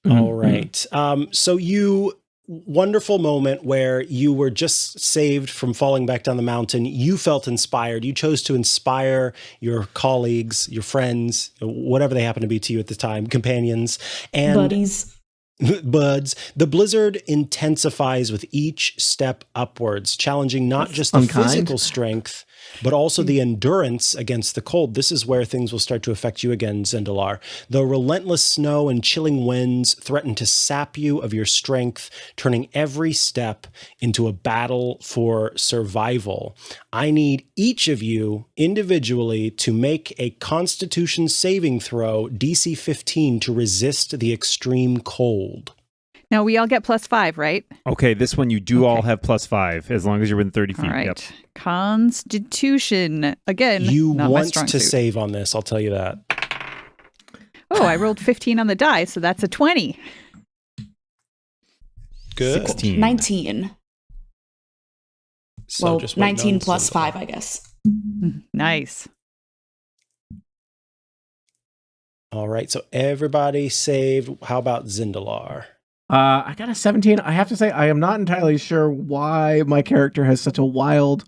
All right. So you wonderful moment where you were just saved from falling back down the mountain. You felt inspired. You chose to inspire your colleagues, your friends, whatever they happen to be to you at the time, companions, and Buddies. buds. The blizzard intensifies with each step upwards, challenging not just the physical strength, but also the endurance against the cold. This is where things will start to affect you again, Zindalar. The relentless snow and chilling winds threaten to sap you of your strength, turning every step into a battle for survival. I need each of you individually to make a Constitution saving throw, DC 15, to resist the extreme cold. Now we all get +5, right? Okay, this one you do all have +5 as long as you're within 30 feet. All right. Yep. Constitution. Again, You not my want strong to suit. save on this, I'll tell you that. Oh, I rolled 15 on the die, so that's a 20. Good. 16. 19. So Well, just waiting 19 on plus Zindalar. 5, I guess. Nice. All right, so everybody saved. How about Zindalar? I got a 17. I have to say, I am not entirely sure why my character has such a wild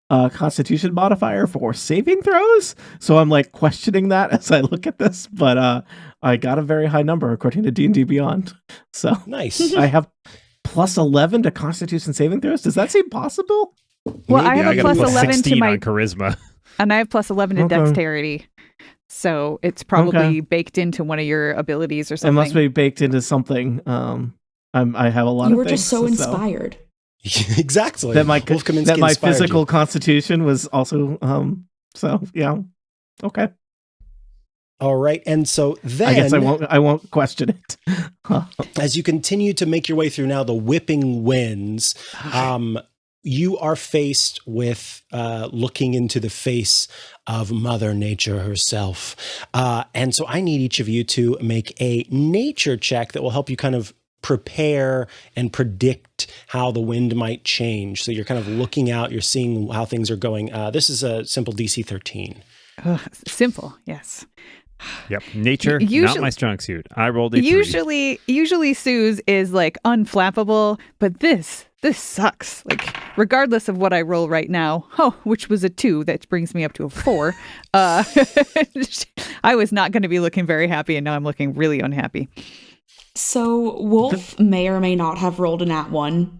Constitution modifier for saving throws. So I'm like questioning that as I look at this. But I got a very high number according to D&D Beyond. So Nice. I have +11 to Constitution saving throws. Does that seem possible? Well, I Maybe have a got +11 to 16 my, on charisma. and I have +11 to Okay. dexterity. So it's probably Okay. baked into one of your abilities or It something. must be baked into something. I have a lot You of were things. just so inspired. Exactly. That my Wolf Kaminsky that my inspired physical you. constitution was also so yeah. Okay. All right, and so then I guess I won't question it. as you continue to make your way through now the whipping winds, you are faced with looking into the face of Mother Nature herself. And so I need each of you to make a nature check that will help you kind of prepare and predict how the wind might change. So you're kind of looking out, you're seeing how things are going. This is a simple DC 13. Simple, yes. Yep. Nature, Usually- not my strong suit. I rolled a 3. Usually Sue's is like unflappable, but this sucks. Like regardless of what I roll right now, which was a 2, that brings me up to a 4. I was not going to be looking very happy, and now I'm looking really unhappy. So Wolf may or may not have rolled a nat 1.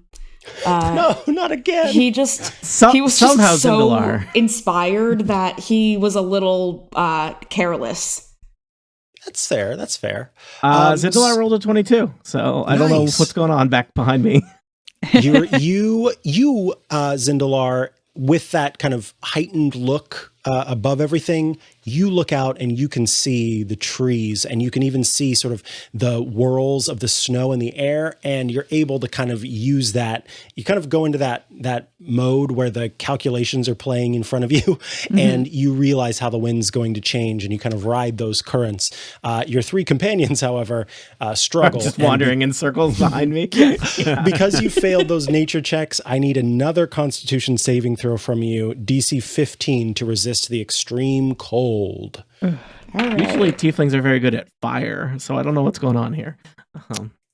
No, not again. He was somehow just so Zindalar. inspired that he was a little careless. That's fair. That's fair. Zindalar rolled a 22, so I don't know Nice. what's going on back behind me. You, Zindalar, with that kind of heightened look above everything, you look out and you can see the trees, and you can even see sort of the whirls of the snow in the air, and you're able to kind of use that. You kind of go into that mode where the calculations are playing in front of you, and you realize how the wind's going to change, and you kind of ride those currents. Your 3 companions, however, struggle. Just and wandering in circles behind me. because you failed those nature checks, I need another Constitution saving throw from you, DC 15, to resist the extreme cold. All right. Usually tieflings are very good at fire, so I don't know what's going on here.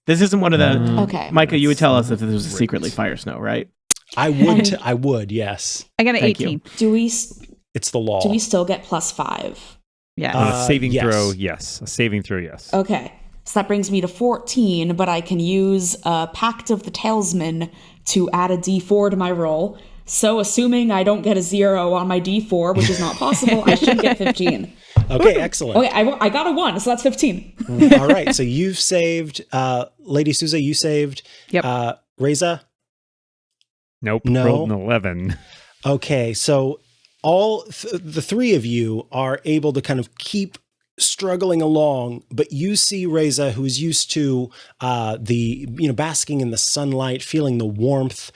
This isn't one of the... Okay. Micah, you would tell us if this was secretly fire snow, right? I would, yes. I got an Thank 18. you. Do we It's the law. still get +5? Yeah. Saving yes. throw, yes. A saving throw, yes. Okay. So that brings me to 14, but I can use Pact of the Talesman to add a d4 to my roll. So assuming I don't get a 0 on my d4, which is not possible, I should get 15. Okay, excellent. Okay, I got a 1, so that's 15. All right, so you've saved, Lady Souza, you saved. Yep. Reza? Nope. No. Rolled an 11. Okay, so the 3 of you are able to kind of keep struggling along, but you see Reza, who's used to basking in the sunlight, feeling the warmth.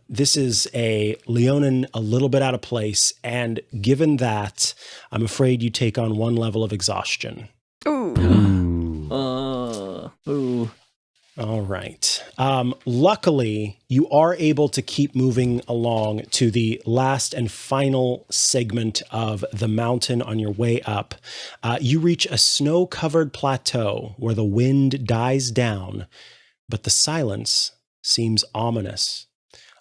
This is a Leonin a little bit out of place, and given that, I'm afraid you take on 1 level of exhaustion. Ooh. All right. Luckily, you are able to keep moving along to the last and final segment of the mountain on your way up. You reach a snow-covered plateau where the wind dies down, but the silence seems ominous.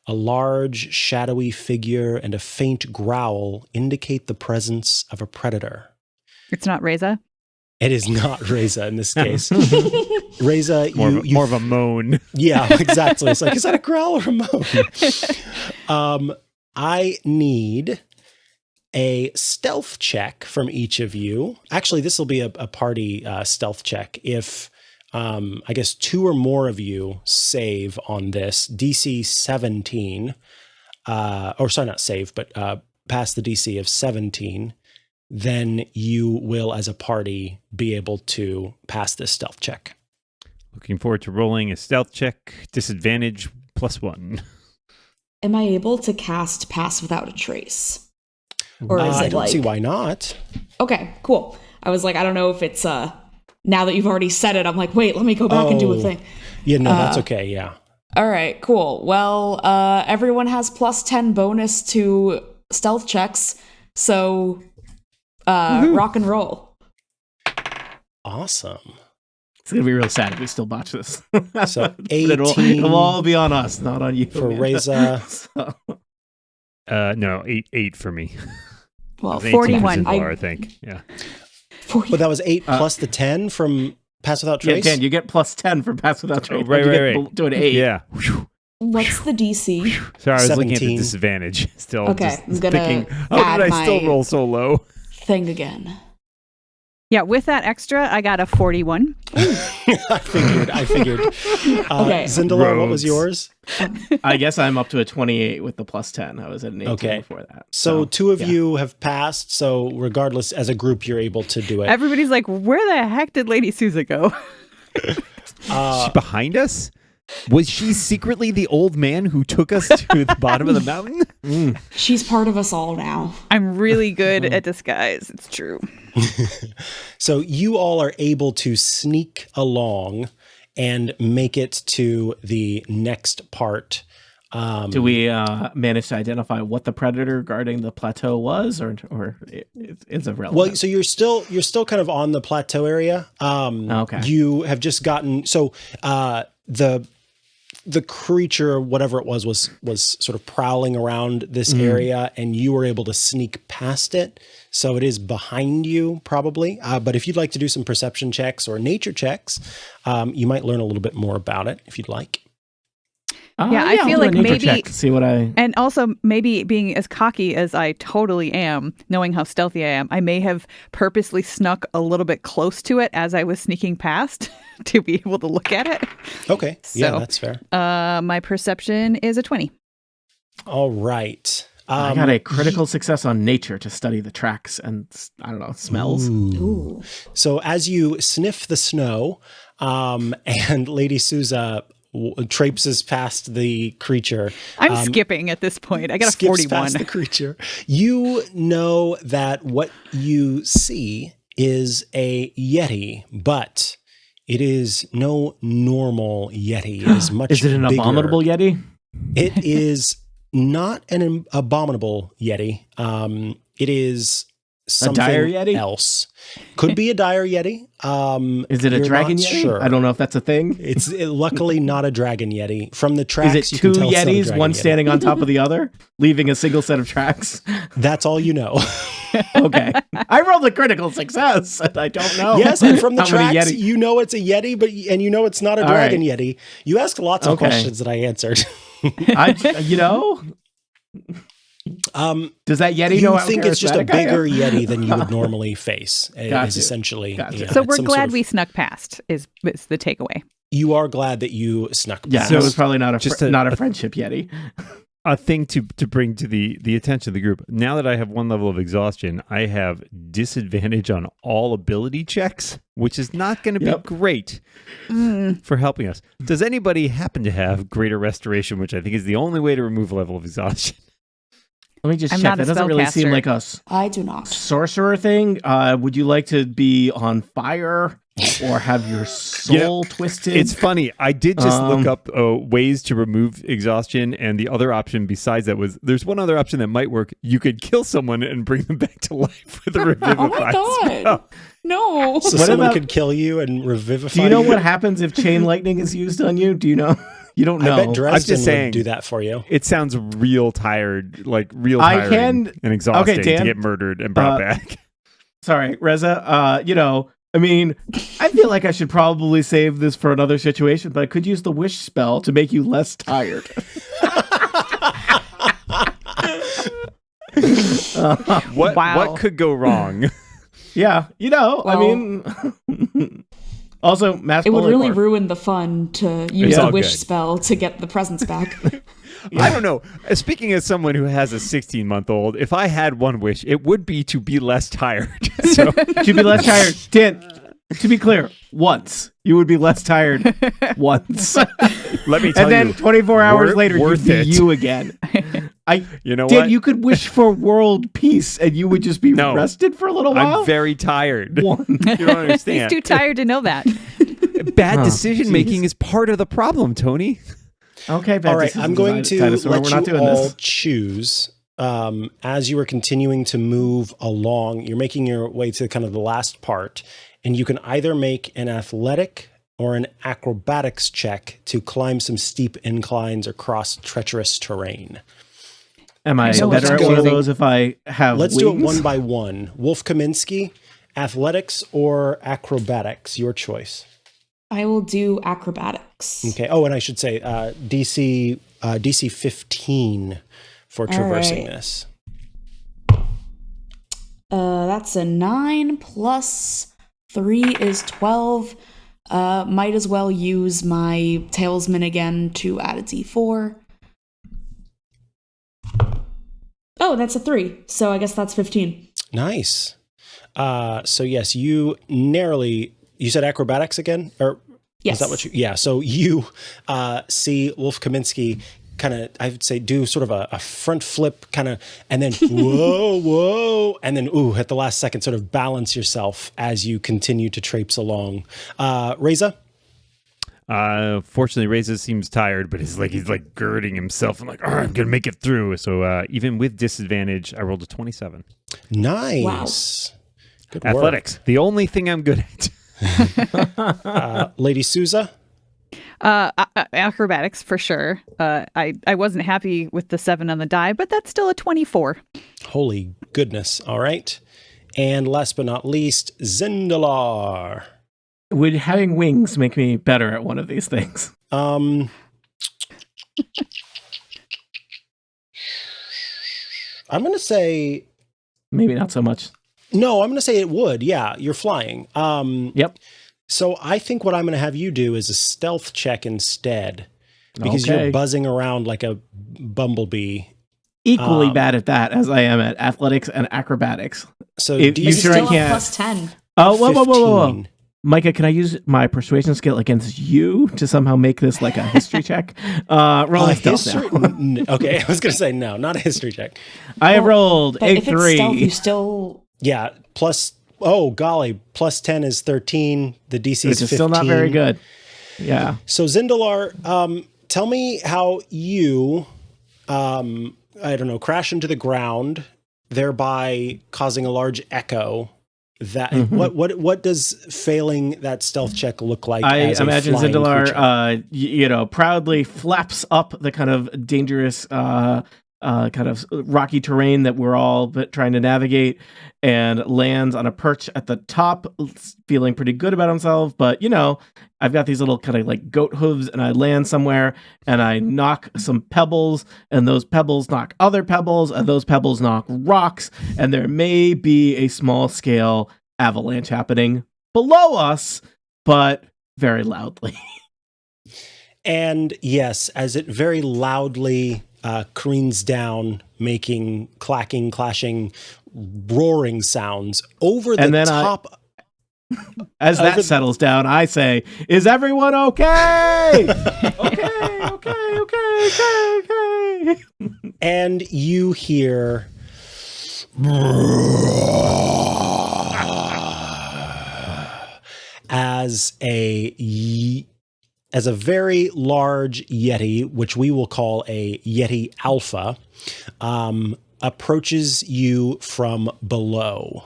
A large, shadowy figure and a faint growl indicate the presence of a predator. It's not Reza? It is not Reza in this case. Reza, more of a moan. Yeah, exactly. It's like, is that a growl or a moan? I need a stealth check from each of you. Actually, this will be a party stealth check. If I guess 2 or more of you save on this DC 17, or sorry, not save, but pass the DC of 17, then you will, as a party, be able to pass this stealth check. Looking forward to rolling a stealth check. Disadvantage +1. Am I able to cast Pass Without a Trace? Or is it I don't like... see why not. Okay, cool. I was like, I don't know if it's now that you've already said it, I'm like, wait, let me go back and do a thing. Yeah, no, that's okay, yeah. All right, cool. Well, everyone has +10 bonus to stealth checks, so rock and roll. Awesome. It's going to be real sad if we still botch this. So 18. It'll all be on us, not on you. For Reza. No, 8 for me. Well, 41. I think. Yeah. 40. But that was 8 plus the 10 from Pass Without Trace? Yeah, Dan, you get +10 for Pass Without Trace. Right. To an 8. Yeah. What's the DC? Sorry, I was looking at 17. the disadvantage. Still Okay, just I'm gonna thinking, how add did I still my- roll so low? Thing again. Yeah, with that extra, I got a 41. I figured. Okay. Zindala, what was Rogues. yours? I guess I'm up to a 28 with the +10. I was at an 18 Okay. before that. So 2 of yeah. you have passed, so regardless, as a group, you're able to do it. Everybody's like, where the heck did Lady Souza go? Is she behind us? Was she secretly the old man who took us to the bottom of the mountain? She's part of us all now. I'm really good at disguise. It's true. So you all are able to sneak along and make it to the next part. Do we manage to identify what the predator guarding the plateau was, or it's irrelevant? Well, so you're still kind of on the plateau area. Okay. You have just gotten the creature, whatever it was sort of prowling around this area, and you were able to sneak past it. So it is behind you, probably. But if you'd like to do some perception checks or nature checks, you might learn a little bit more about it if you'd like. Yeah, I I'll feel do a like nature maybe- check to see what I. And also, maybe being as cocky as I totally am, knowing how stealthy I am, I may have purposely snuck a little bit close to it as I was sneaking past to be able to look at it. Okay. Yeah, So, that's fair. My perception is a 20. All right. I got a critical success on nature to study the tracks and I don't know smells. Ooh. So as you sniff the snow, and Lady Souza traipses past the creature. I'm skipping at this point. I got a skips 41. past the creature. You know that what you see is a Yeti, but it is no normal Yeti. It is much Is it an bigger. abominable Yeti? It is not an abominable Yeti. It is something dire Yeti? else. Could be a dire Yeti. Is it a you're dragon not Yeti? Sure. I don't know if that's a thing. It's luckily not a dragon Yeti. From the tracks, Is it you two can tell it's not a Yetis, dragon one Yeti. standing on top of the other, leaving a single set of tracks? That's all you know. Okay. I rolled a critical success, and I don't know. Yes, and from the how many tracks, Yeti- you know it's a Yeti, and you know it's not a All dragon right. Yeti. You asked lots of Okay. questions that I answered. Does that Yeti you know how think it's just a charismatic I am? bigger Yeti than you would normally face? Got Is you. essentially. Got you. Yeah, So it's we're some glad sort of- we snuck past is the takeaway. You are glad that you snuck. Yeah, past. so it was probably not Just not a friendship Yeti. A thing to bring to the attention of the group. Now that I have one level of exhaustion, I have disadvantage on all ability checks, which is not going to Yep. be great for helping us. Does anybody happen to have greater restoration, which I think is the only way to remove a level of exhaustion? Let me just I'm check. not a That doesn't really seem spellcaster. like a I do not. sorcerer thing. Would you like to be on fire or have your soul twisted? It's funny. I did just look up ways to remove exhaustion, and the other option besides that was there's one other option that might work. You could kill someone and bring them back to life with a revivify. Oh my god. spell. No. So What someone about- could kill you and revivify Do you know what happens if chain lightning is used on you? Do you know? You don't know. I bet Dresden saying. would do that for you. It sounds real tired, like real I tiring can- and exhausting Okay, Dan, to get murdered and brought back. Sorry, Reza. I mean, I feel like I should probably save this for another situation, but I could use the wish spell to make you less tired. What could go wrong? Yeah, I Well- mean, also, mass It would really Polymorph. ruin the fun to use all a wish good. spell to get the presents back. I don't know. Speaking as someone who has a 16-month-old, if I had one wish, it would be to be less tired. So To be less tired. Dan, to be clear, once. You would be less tired once. let me tell And then you, 24 hours later, you'd worth be it. you again. You know Dan, what? you could wish for world peace and you would just be No. rested for a little while. I'm very tired. One. You don't He's understand. too tired to know that. Bad decision making is part of the problem, Tony. Okay, All right, I'm going to dinosaur. let We're not you doing all this. choose. As you are continuing to move along, you're making your way to kind of the last part, and you can either make an athletic or an acrobatics check to climb some steep inclines or cross treacherous terrain. Am I So better at let's one of go- those if I have Let's wings? do it one by one. Wolf Kaminsky, athletics or acrobatics, your choice. I will do acrobatics. Okay. Oh, and I should say DC 15 for traversing right. this. That's a 9 plus 3 is 12. Might as well use my Talesman again to add a d4. Oh, that's a 3. So I guess that's 15. Nice. So yes, you narrowly. You said acrobatics again, or Yes. is that what you? Yeah. So you see Wolf Kaminsky kind of, I would say, do sort of a front flip, kind of, and then whoa, and then at the last second, sort of balance yourself as you continue to traipse along. Reza. Fortunately, Reza seems tired, but he's like girding himself. I'm like, I'm gonna make it through. So even with disadvantage, I rolled a 27. Nice. Good work. Athletics, the only thing I'm good at. Lady Souza. Acrobatics for sure. I wasn't happy with the 7 on the die, but that's still a 24. Holy goodness. All right. And last but not least, Zindalar. Would having wings make me better at one of these things? I'm going to say Maybe not so much. no. I'm going to say it would. Yeah, you're flying. Yep. So I think what I'm going to have you do is a stealth check instead, because Okay. you're buzzing around like a bumblebee. Equally bad at that as I am at athletics and acrobatics. So If do you you sure I Still can't- a plus 10. Oh, whoa. 15. Micah, can I use my persuasion skill against you to somehow make this like a history check? Roll my stealth History? now. Okay, I was going to say no, not a history check. I have rolled But a if it's stealth, 3. you still... Yeah, plus. Oh golly, plus 10 is 13. The DC is Which 15. is still not very good. Yeah. So Zindalar, tell me how you, I don't know, crash into the ground, thereby causing a large echo. That what does failing that stealth check look like? I as a imagine flying Zindalar, creature? proudly flaps up the kind of dangerous, kind of rocky terrain that we're all trying to navigate, and lands on a perch at the top, feeling pretty good about himself. But I've got these little kind of like goat hooves, and I land somewhere, and I knock some pebbles, and those pebbles knock other pebbles, and those pebbles knock rocks, and there may be a small scale avalanche happening below us, but very loudly. And yes, as it very loudly careens down, making clacking, clashing, roaring sounds over the And then top. As that settles down, I say, "Is everyone okay? okay. And you hear as a very large Yeti, which we will call a Yeti Alpha, approaches you from below.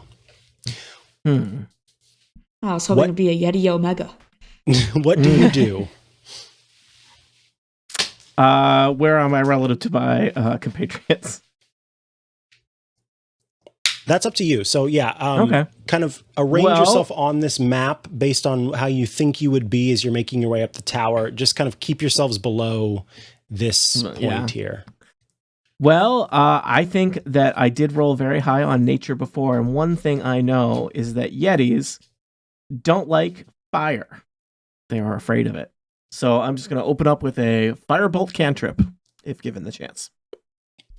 I was hoping to be a Yeti Omega. What do you do? Where am I relative to my compatriots? That's up to you. So Okay. kind of arrange yourself on this map based on how you think you would be as you're making your way up the tower. Just kind of keep yourselves below this point here. Well, I think that I did roll very high on nature before, and one thing I know is that Yetis don't like fire. They are afraid of it. So I'm just going to open up with a firebolt cantrip, if given the chance.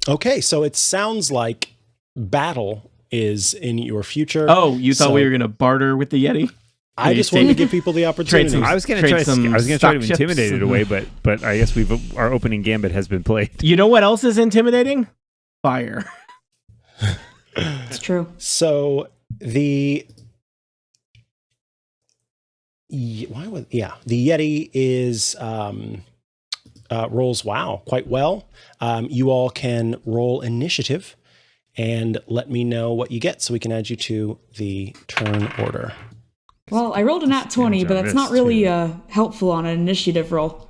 Okay, so it sounds like battle is in your future. Oh, you thought we were going to barter with the Yeti? I just wanted to give people the opportunity. I was going to try to intimidate it away, but I guess our opening gambit has been played. You know what else is intimidating? Fire. It's true. So the Yeti is rolls quite well. You all can roll initiative and let me know what you get so we can add you to the turn order. Well, I rolled a nat 20, but that's not really helpful on an initiative roll.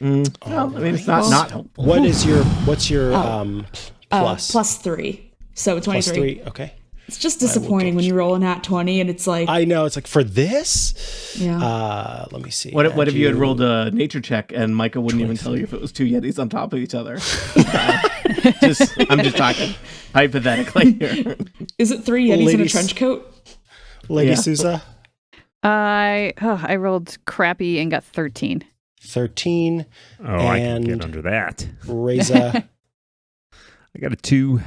Well, I mean, it's not helpful. What's your plus? Plus 3. So 23. Plus 3, okay. It's just disappointing when you roll a nat 20 and it's like... I know, it's like, for this? Yeah. Let me see. What if you had rolled a nature check and Micah wouldn't even tell you if it was two Yetis on top of each other? I'm just talking hypothetically here. Is it 3 Yetis in a trench coat? Lady Sousa? I rolled crappy and got 13. 13. Oh, I can get under that. Reza. I got a 2.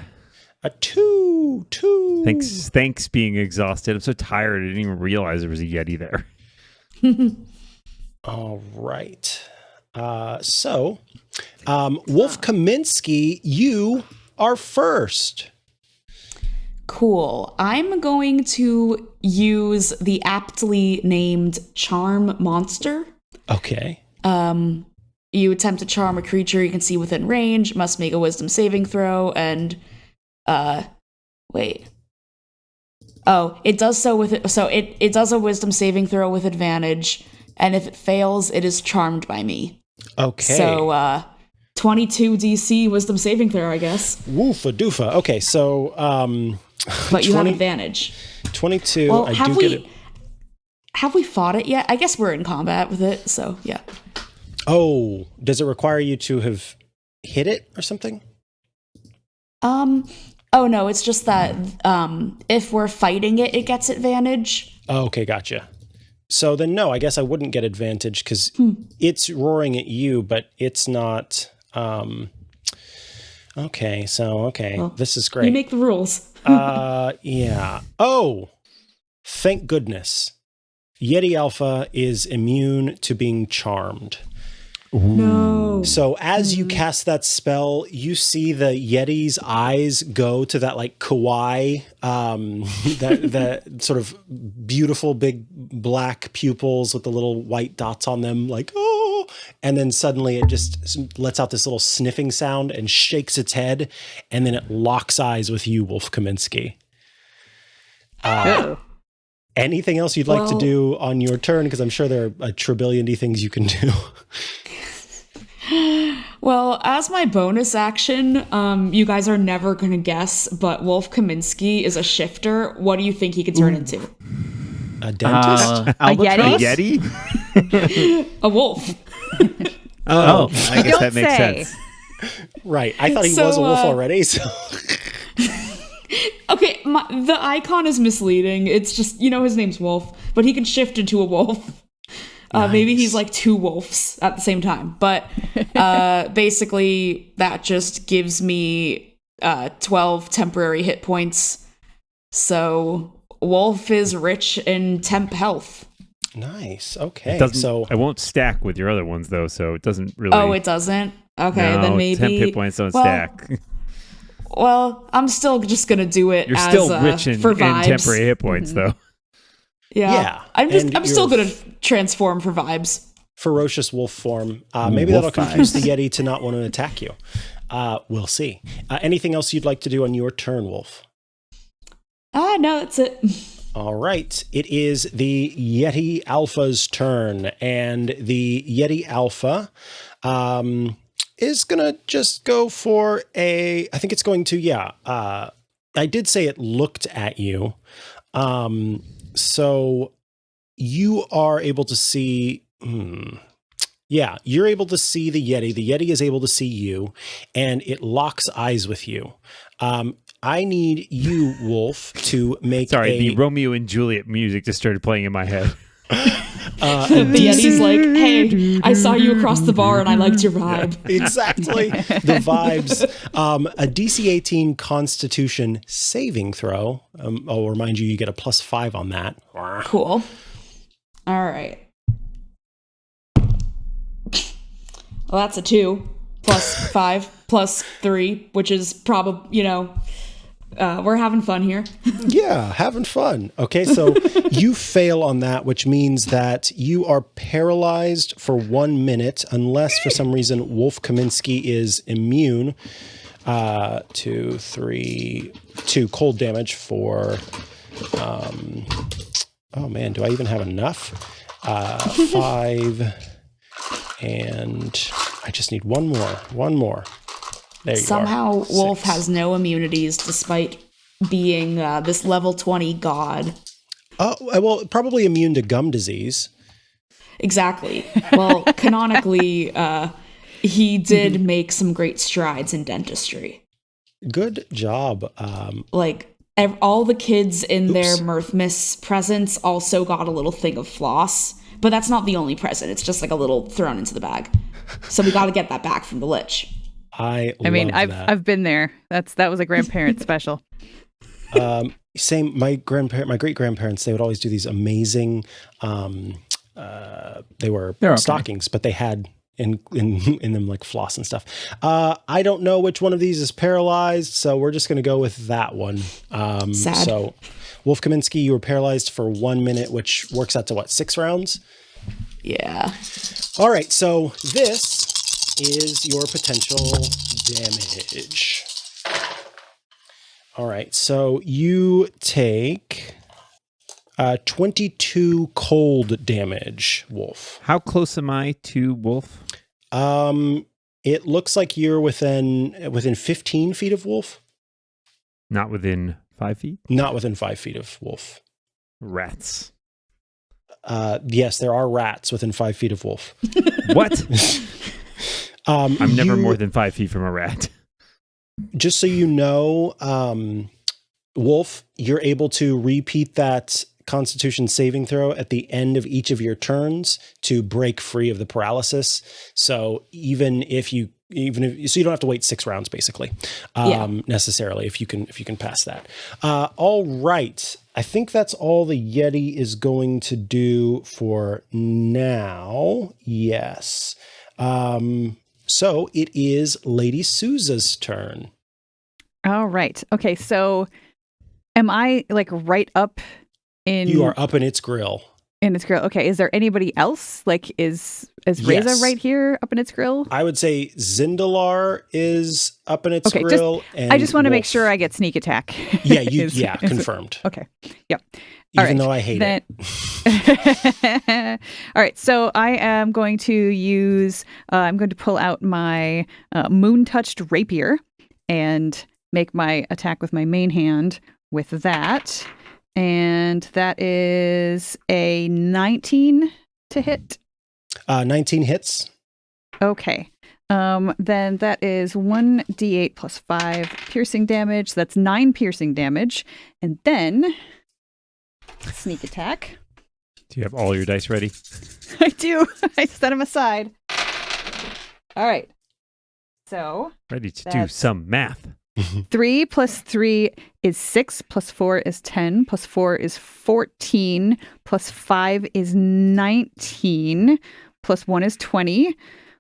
A 2. Thanks being exhausted. I'm so tired I didn't even realize there was a Yeti there. All right. So, Wolf Kaminsky, you are first. Cool. I'm going to use the aptly named Charm Monster. Okay. You attempt to charm a creature you can see within range, must make a wisdom saving throw, and wait. Oh, it does so with it. So it does a wisdom saving throw with advantage, and if it fails, it is charmed by me. Okay. So 22 DC wisdom saving throw, I guess. Woofa doofa. Okay, so but you have advantage. 22. Well, have we fought it yet? I guess we're in combat with it, so yeah. Oh, does it require you to have hit it or something? Oh no, it's just that if we're fighting it, it gets advantage. Oh, okay, gotcha. So then no, I guess I wouldn't get advantage because it's roaring at you, but it's not. Okay, well, this is great. You make the rules. Yeah. Oh, thank goodness. Yeti Alpha is immune to being charmed. No. So as you cast that spell, you see the Yeti's eyes go to that like kawaii, that sort of beautiful big black pupils with the little white dots on them, like, oh, and then suddenly it just lets out this little sniffing sound and shakes its head, and then it locks eyes with you, Wolf Kaminsky. Anything else you'd like to do on your turn? Because I'm sure there are a trillion things you can do. Well, as my bonus action, you guys are never going to guess, but Wolf Kaminsky is a shifter. What do you think he could turn into? A dentist? A Yeti? A Yeti? A wolf. Oh, I guess that makes say. sense. Right. I thought he was a wolf already, so... Okay, the icon is misleading. It's just, his name's Wolf, but he can shift into a wolf. Nice. Maybe he's like two wolves at the same time. But basically, that just gives me 12 temporary hit points. So Wolf is rich in temp health. Nice. Okay. I won't stack with your other ones, though, so it doesn't really... Oh, it doesn't? Okay, then maybe 10 hit points don't stack. Well, I'm still just gonna do it. You're as, still rich in for vibes. temporary hit points, though. Yeah. I'm still gonna transform for vibes. Ferocious wolf form. Maybe that'll confuse the Yeti to not want to attack you. We'll see. Anything else you'd like to do on your turn, Wolf? No, that's it. All right. It is the Yeti Alpha's turn, and the Yeti Alpha is going to just go for I think it's going to, I did say it looked at you. So you are able to see, yeah, you're able to see the Yeti. The Yeti is able to see you, and it locks eyes with you. I need you, Wolf, to make the Romeo and Juliet music just started playing in my head. The Yeti's like, hey, I saw you across the bar and I liked your vibe. Exactly. The vibes. A DC 18 Constitution saving throw. I'll remind you, you get a +5 on that. Cool. All right. Well, that's a 2 +5 +3, which is probably, we're having fun here. Yeah, having fun. Okay, so you fail on that, which means that you are paralyzed for 1 minute, unless for some reason Wolf Kaminsky is immune to cold damage for, oh man, do I even have enough? 5, and I just need one more. There you Somehow are. Wolf 6. has no immunities despite being this level 20 god. Oh, well, probably immune to gum disease. Exactly. Well, canonically, he did make some great strides in dentistry. Good job. All the kids in their Mirthmas presents also got a little thing of floss, but that's not the only present. It's just like a little thrown into the bag. So we got to get that back from the Lich. I mean, I've been there. That was a grandparent special. Same. My great grandparents, they would always do these amazing. They were stockings, but they had in them like floss and stuff. I don't know which one of these is paralyzed, so we're just going to go with that one. Sad. So, Wolf Kaminsky, you were paralyzed for 1 minute, which works out to what, 6 rounds? Yeah. All right, so this is your potential damage. All right, so you take 22 cold damage, Wolf. How close am I to Wolf? It looks like you're within 15 feet of Wolf. Not within 5 feet? Not within 5 feet of Wolf. Rats. Yes, there are rats within 5 feet of Wolf. What? I'm never more than 5 feet from a rat. Just so you know, Wolf, you're able to repeat that Constitution saving throw at the end of each of your turns to break free of the paralysis. So so you don't have to wait 6 rounds, basically, necessarily, if you can pass that. All right. I think that's all the Yeti is going to do for now. Yes. So it is Lady Souza's turn. All right. Okay. So am I right up in... You are up in its grill. In its grill. Okay. Is there anybody else? Is Reza right here up in its grill? I would say Zindalar is up in its grill. I just want to make sure I get sneak attack. Yeah, confirmed. Okay. Yep. Even though I hate it. All right. So I am going to use, I'm going to pull out my moon-touched rapier and make my attack with my main hand with that. And that is a 19 to hit. 19 hits. Okay. Then that is 1d8 plus 5 piercing damage. That's 9 piercing damage. And then sneak attack. Do you have all your dice ready? I do. I set them aside. All right. So ready to do some math. 3 plus 3 is 6, plus 4 is 10, plus 4 is 14, plus 5 is 19, plus 1 is 20,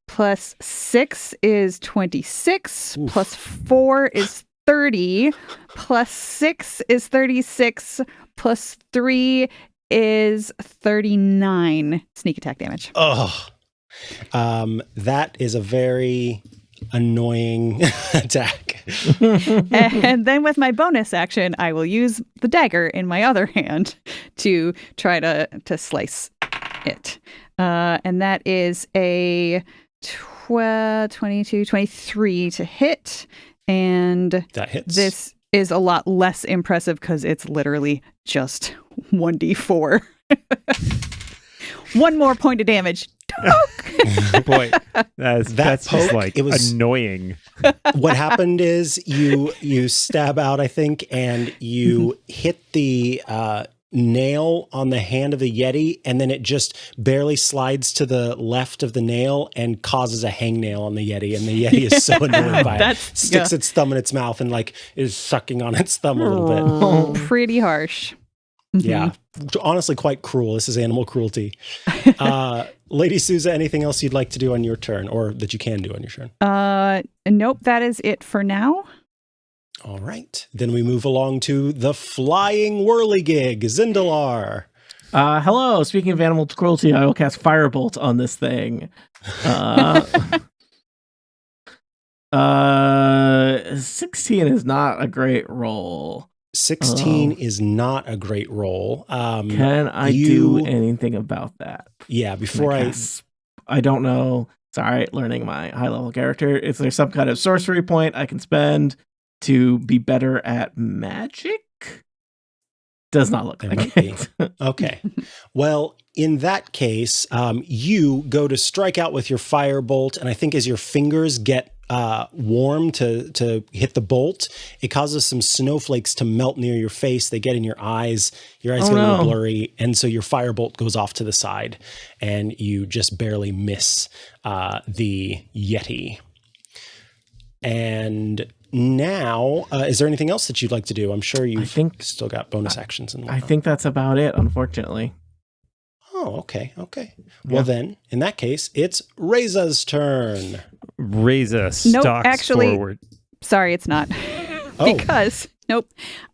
plus 6 is 26, plus 4 is 30, plus 6 is 36, plus 3 is 39 sneak attack damage. Oh, that is a very annoying attack. And then with my bonus action, I will use the dagger in my other hand to try to slice it. And that is a 22, 23 to hit. And that hits. This is a lot less impressive because it's literally just 1d4. One more point of damage. Boy, that's poke, just like it was annoying. What happened is you stab out, I think, and you hit the nail on the hand of the Yeti, and then it just barely slides to the left of the nail and causes a hangnail on the Yeti, and the Yeti is so annoyed by it. Sticks its thumb in its mouth and like is sucking on its thumb a little bit. Pretty harsh. Yeah, honestly quite cruel. This is animal cruelty. Lady Souza, anything else you'd like to do on your turn, or that you can do on your turn? Nope, that is it for now. All right. Then we move along to the flying whirligig, Zindalar. Hello. Speaking of animal cruelty, I will cast Firebolt on this thing. 16 is not a great roll. 16 is not a great roll. Can I do anything about that? Yeah, before I don't know. Sorry, learning my high-level character. Is there some kind of sorcery point I can spend to be better at magic? Does not look like it. Okay. Well, in that case, you go to strike out with your firebolt, and I think as your fingers get warm to hit the bolt, it causes some snowflakes to melt near your face. They get in your eyes. Your eyes get a little blurry, and so your firebolt goes off to the side, and you just barely miss the Yeti. And now, is there anything else that you'd like to do? I'm sure you've still got bonus actions. And I think that's about it, unfortunately. Oh, okay. Well, then, in that case, it's Reza's turn. Reza stalks forward. Sorry, it's not. Because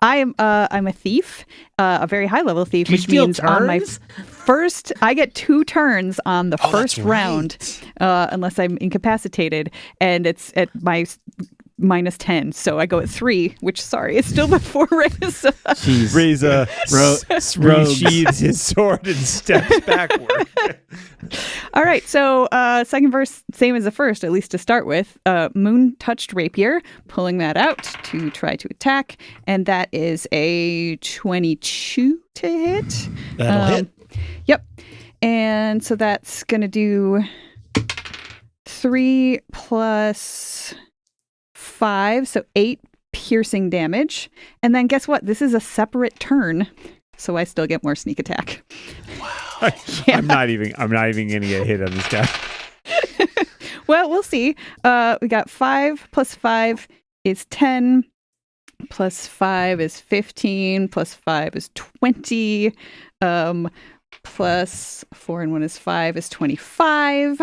I'm a thief, a very high level thief, which means on my first, I get 2 turns on the first round, unless I'm incapacitated, and it's at my -10, so I go at 3, which, is still before Reza. Reza resheathes his sword and steps backward. All right, so second verse, same as the first, at least to start with. Moon-touched rapier, pulling that out to try to attack, and that is a 22 to hit. That'll hit. Yep, and so that's going to do 3 plus 5, so 8 piercing damage. And then guess what? This is a separate turn, so I still get more sneak attack. Wow. I'm not even gonna get a hit on this guy. Well, we'll see. We got 5 plus 5 is 10, plus 5 is 15, plus 5 is 20, plus 4 and 1 is 5 is 25.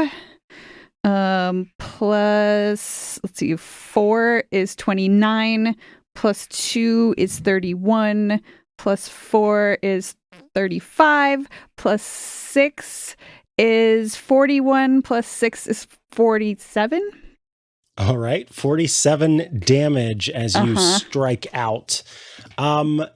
Plus, let's see, 4 is 29, plus 2 is 31, plus 4 is 35, plus 6 is 41, plus 6 is 47. All right, 47 damage as you strike out. Go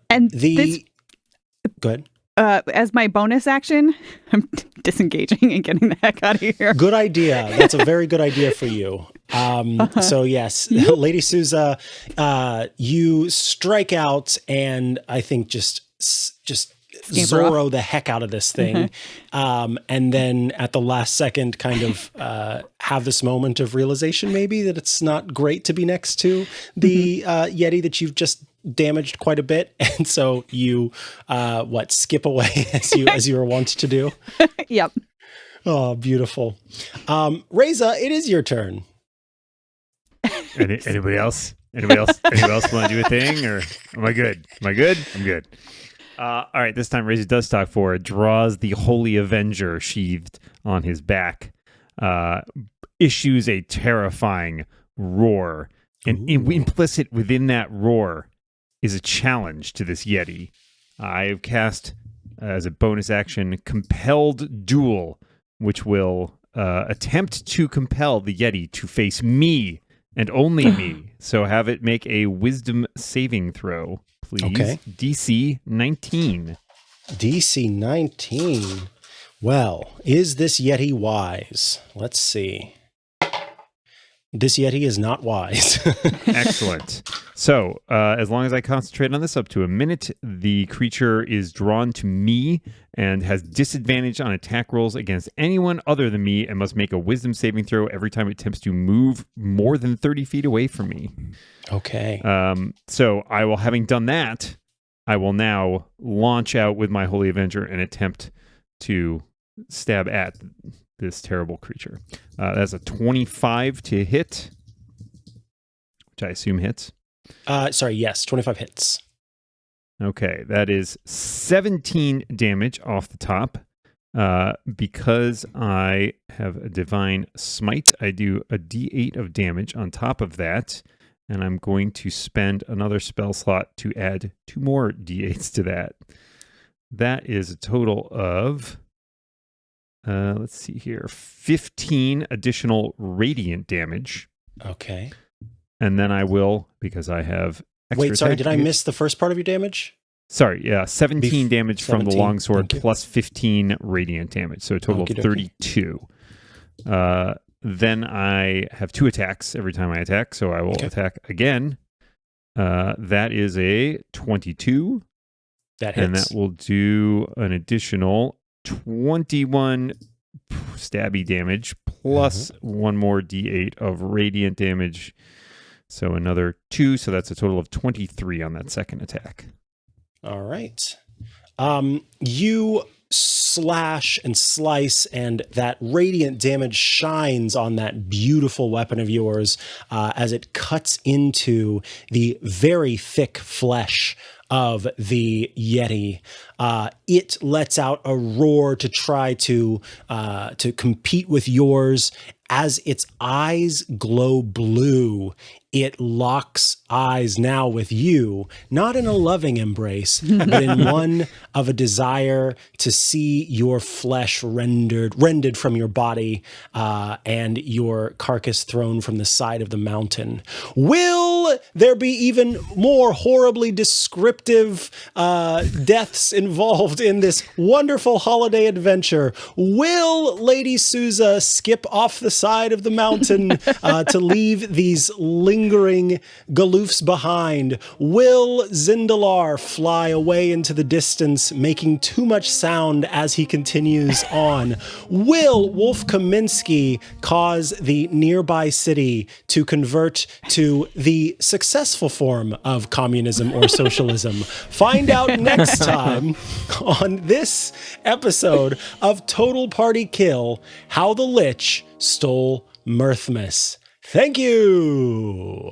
ahead. As my bonus action, I'm disengaging and getting the heck out of here. Good idea. That's a very good idea for you. So yes, Lady Souza, you strike out and I think just Zorro the heck out of this thing. And then at the last second kind of have this moment of realization maybe that it's not great to be next to the Yeti that you've just damaged quite a bit, and so you skip away as you were wont to do. Yep. Oh, beautiful. Reza, it is your turn. Anybody else want to do a thing, or am I good? I'm good. All right, this time Reza does talk forward, draws the Holy Avenger sheathed on his back, issues a terrifying roar. And implicit within that roar is a challenge to this Yeti. I have cast, as a bonus action, Compelled Duel, which will attempt to compel the Yeti to face me and only me. So have it make a wisdom saving throw, please. Okay. DC 19. DC 19. Well, is this Yeti wise? Let's see. This Yeti is not wise. Excellent. So, as long as I concentrate on this up to a minute, the creature is drawn to me and has disadvantage on attack rolls against anyone other than me and must make a wisdom saving throw every time it attempts to move more than 30 feet away from me. Okay. So, having done that, I will now launch out with my Holy Avenger and attempt to stab at this terrible creature. That's a 25 to hit, which I assume hits. Yes, 25 hits. Okay, that is 17 damage off the top. Because I have a Divine Smite, I do a D8 of damage on top of that, and I'm going to spend another spell slot to add 2 more D8s to that. That is a total of... let's see here. 15 additional radiant damage. Okay. And then I will, because I have extra Wait, sorry, attack did I miss the first part of your damage? Sorry, yeah. 17 damage from the 17, longsword plus 15 radiant damage. So a total of 32. Then I have 2 attacks every time I attack. So I will attack again. That is a 22. That hits. And that will do an additional 21 stabby damage plus 1 more d8 of radiant damage. So another 2. So that's a total of 23 on that second attack. All right. You slash and slice, and that radiant damage shines on that beautiful weapon of yours as it cuts into the very thick flesh of the Yeti. It lets out a roar to try to compete with yours. As its eyes glow blue, it locks eyes now with you, not in a loving embrace, but in one of a desire to see your flesh rended from your body and your carcass thrown from the side of the mountain. Will there be even more horribly descriptive deaths involved in this wonderful holiday adventure? Will Lady Souza skip off the side of the mountain to leave these lingering galoofs behind? Will Zindalar fly away into the distance, making too much sound as he continues on? Will Wolf Kaminsky cause the nearby city to convert to the successful form of communism or socialism? Find out next time on this episode of Total Party Kill, how the Lich Stole Mirthmas. Thank you.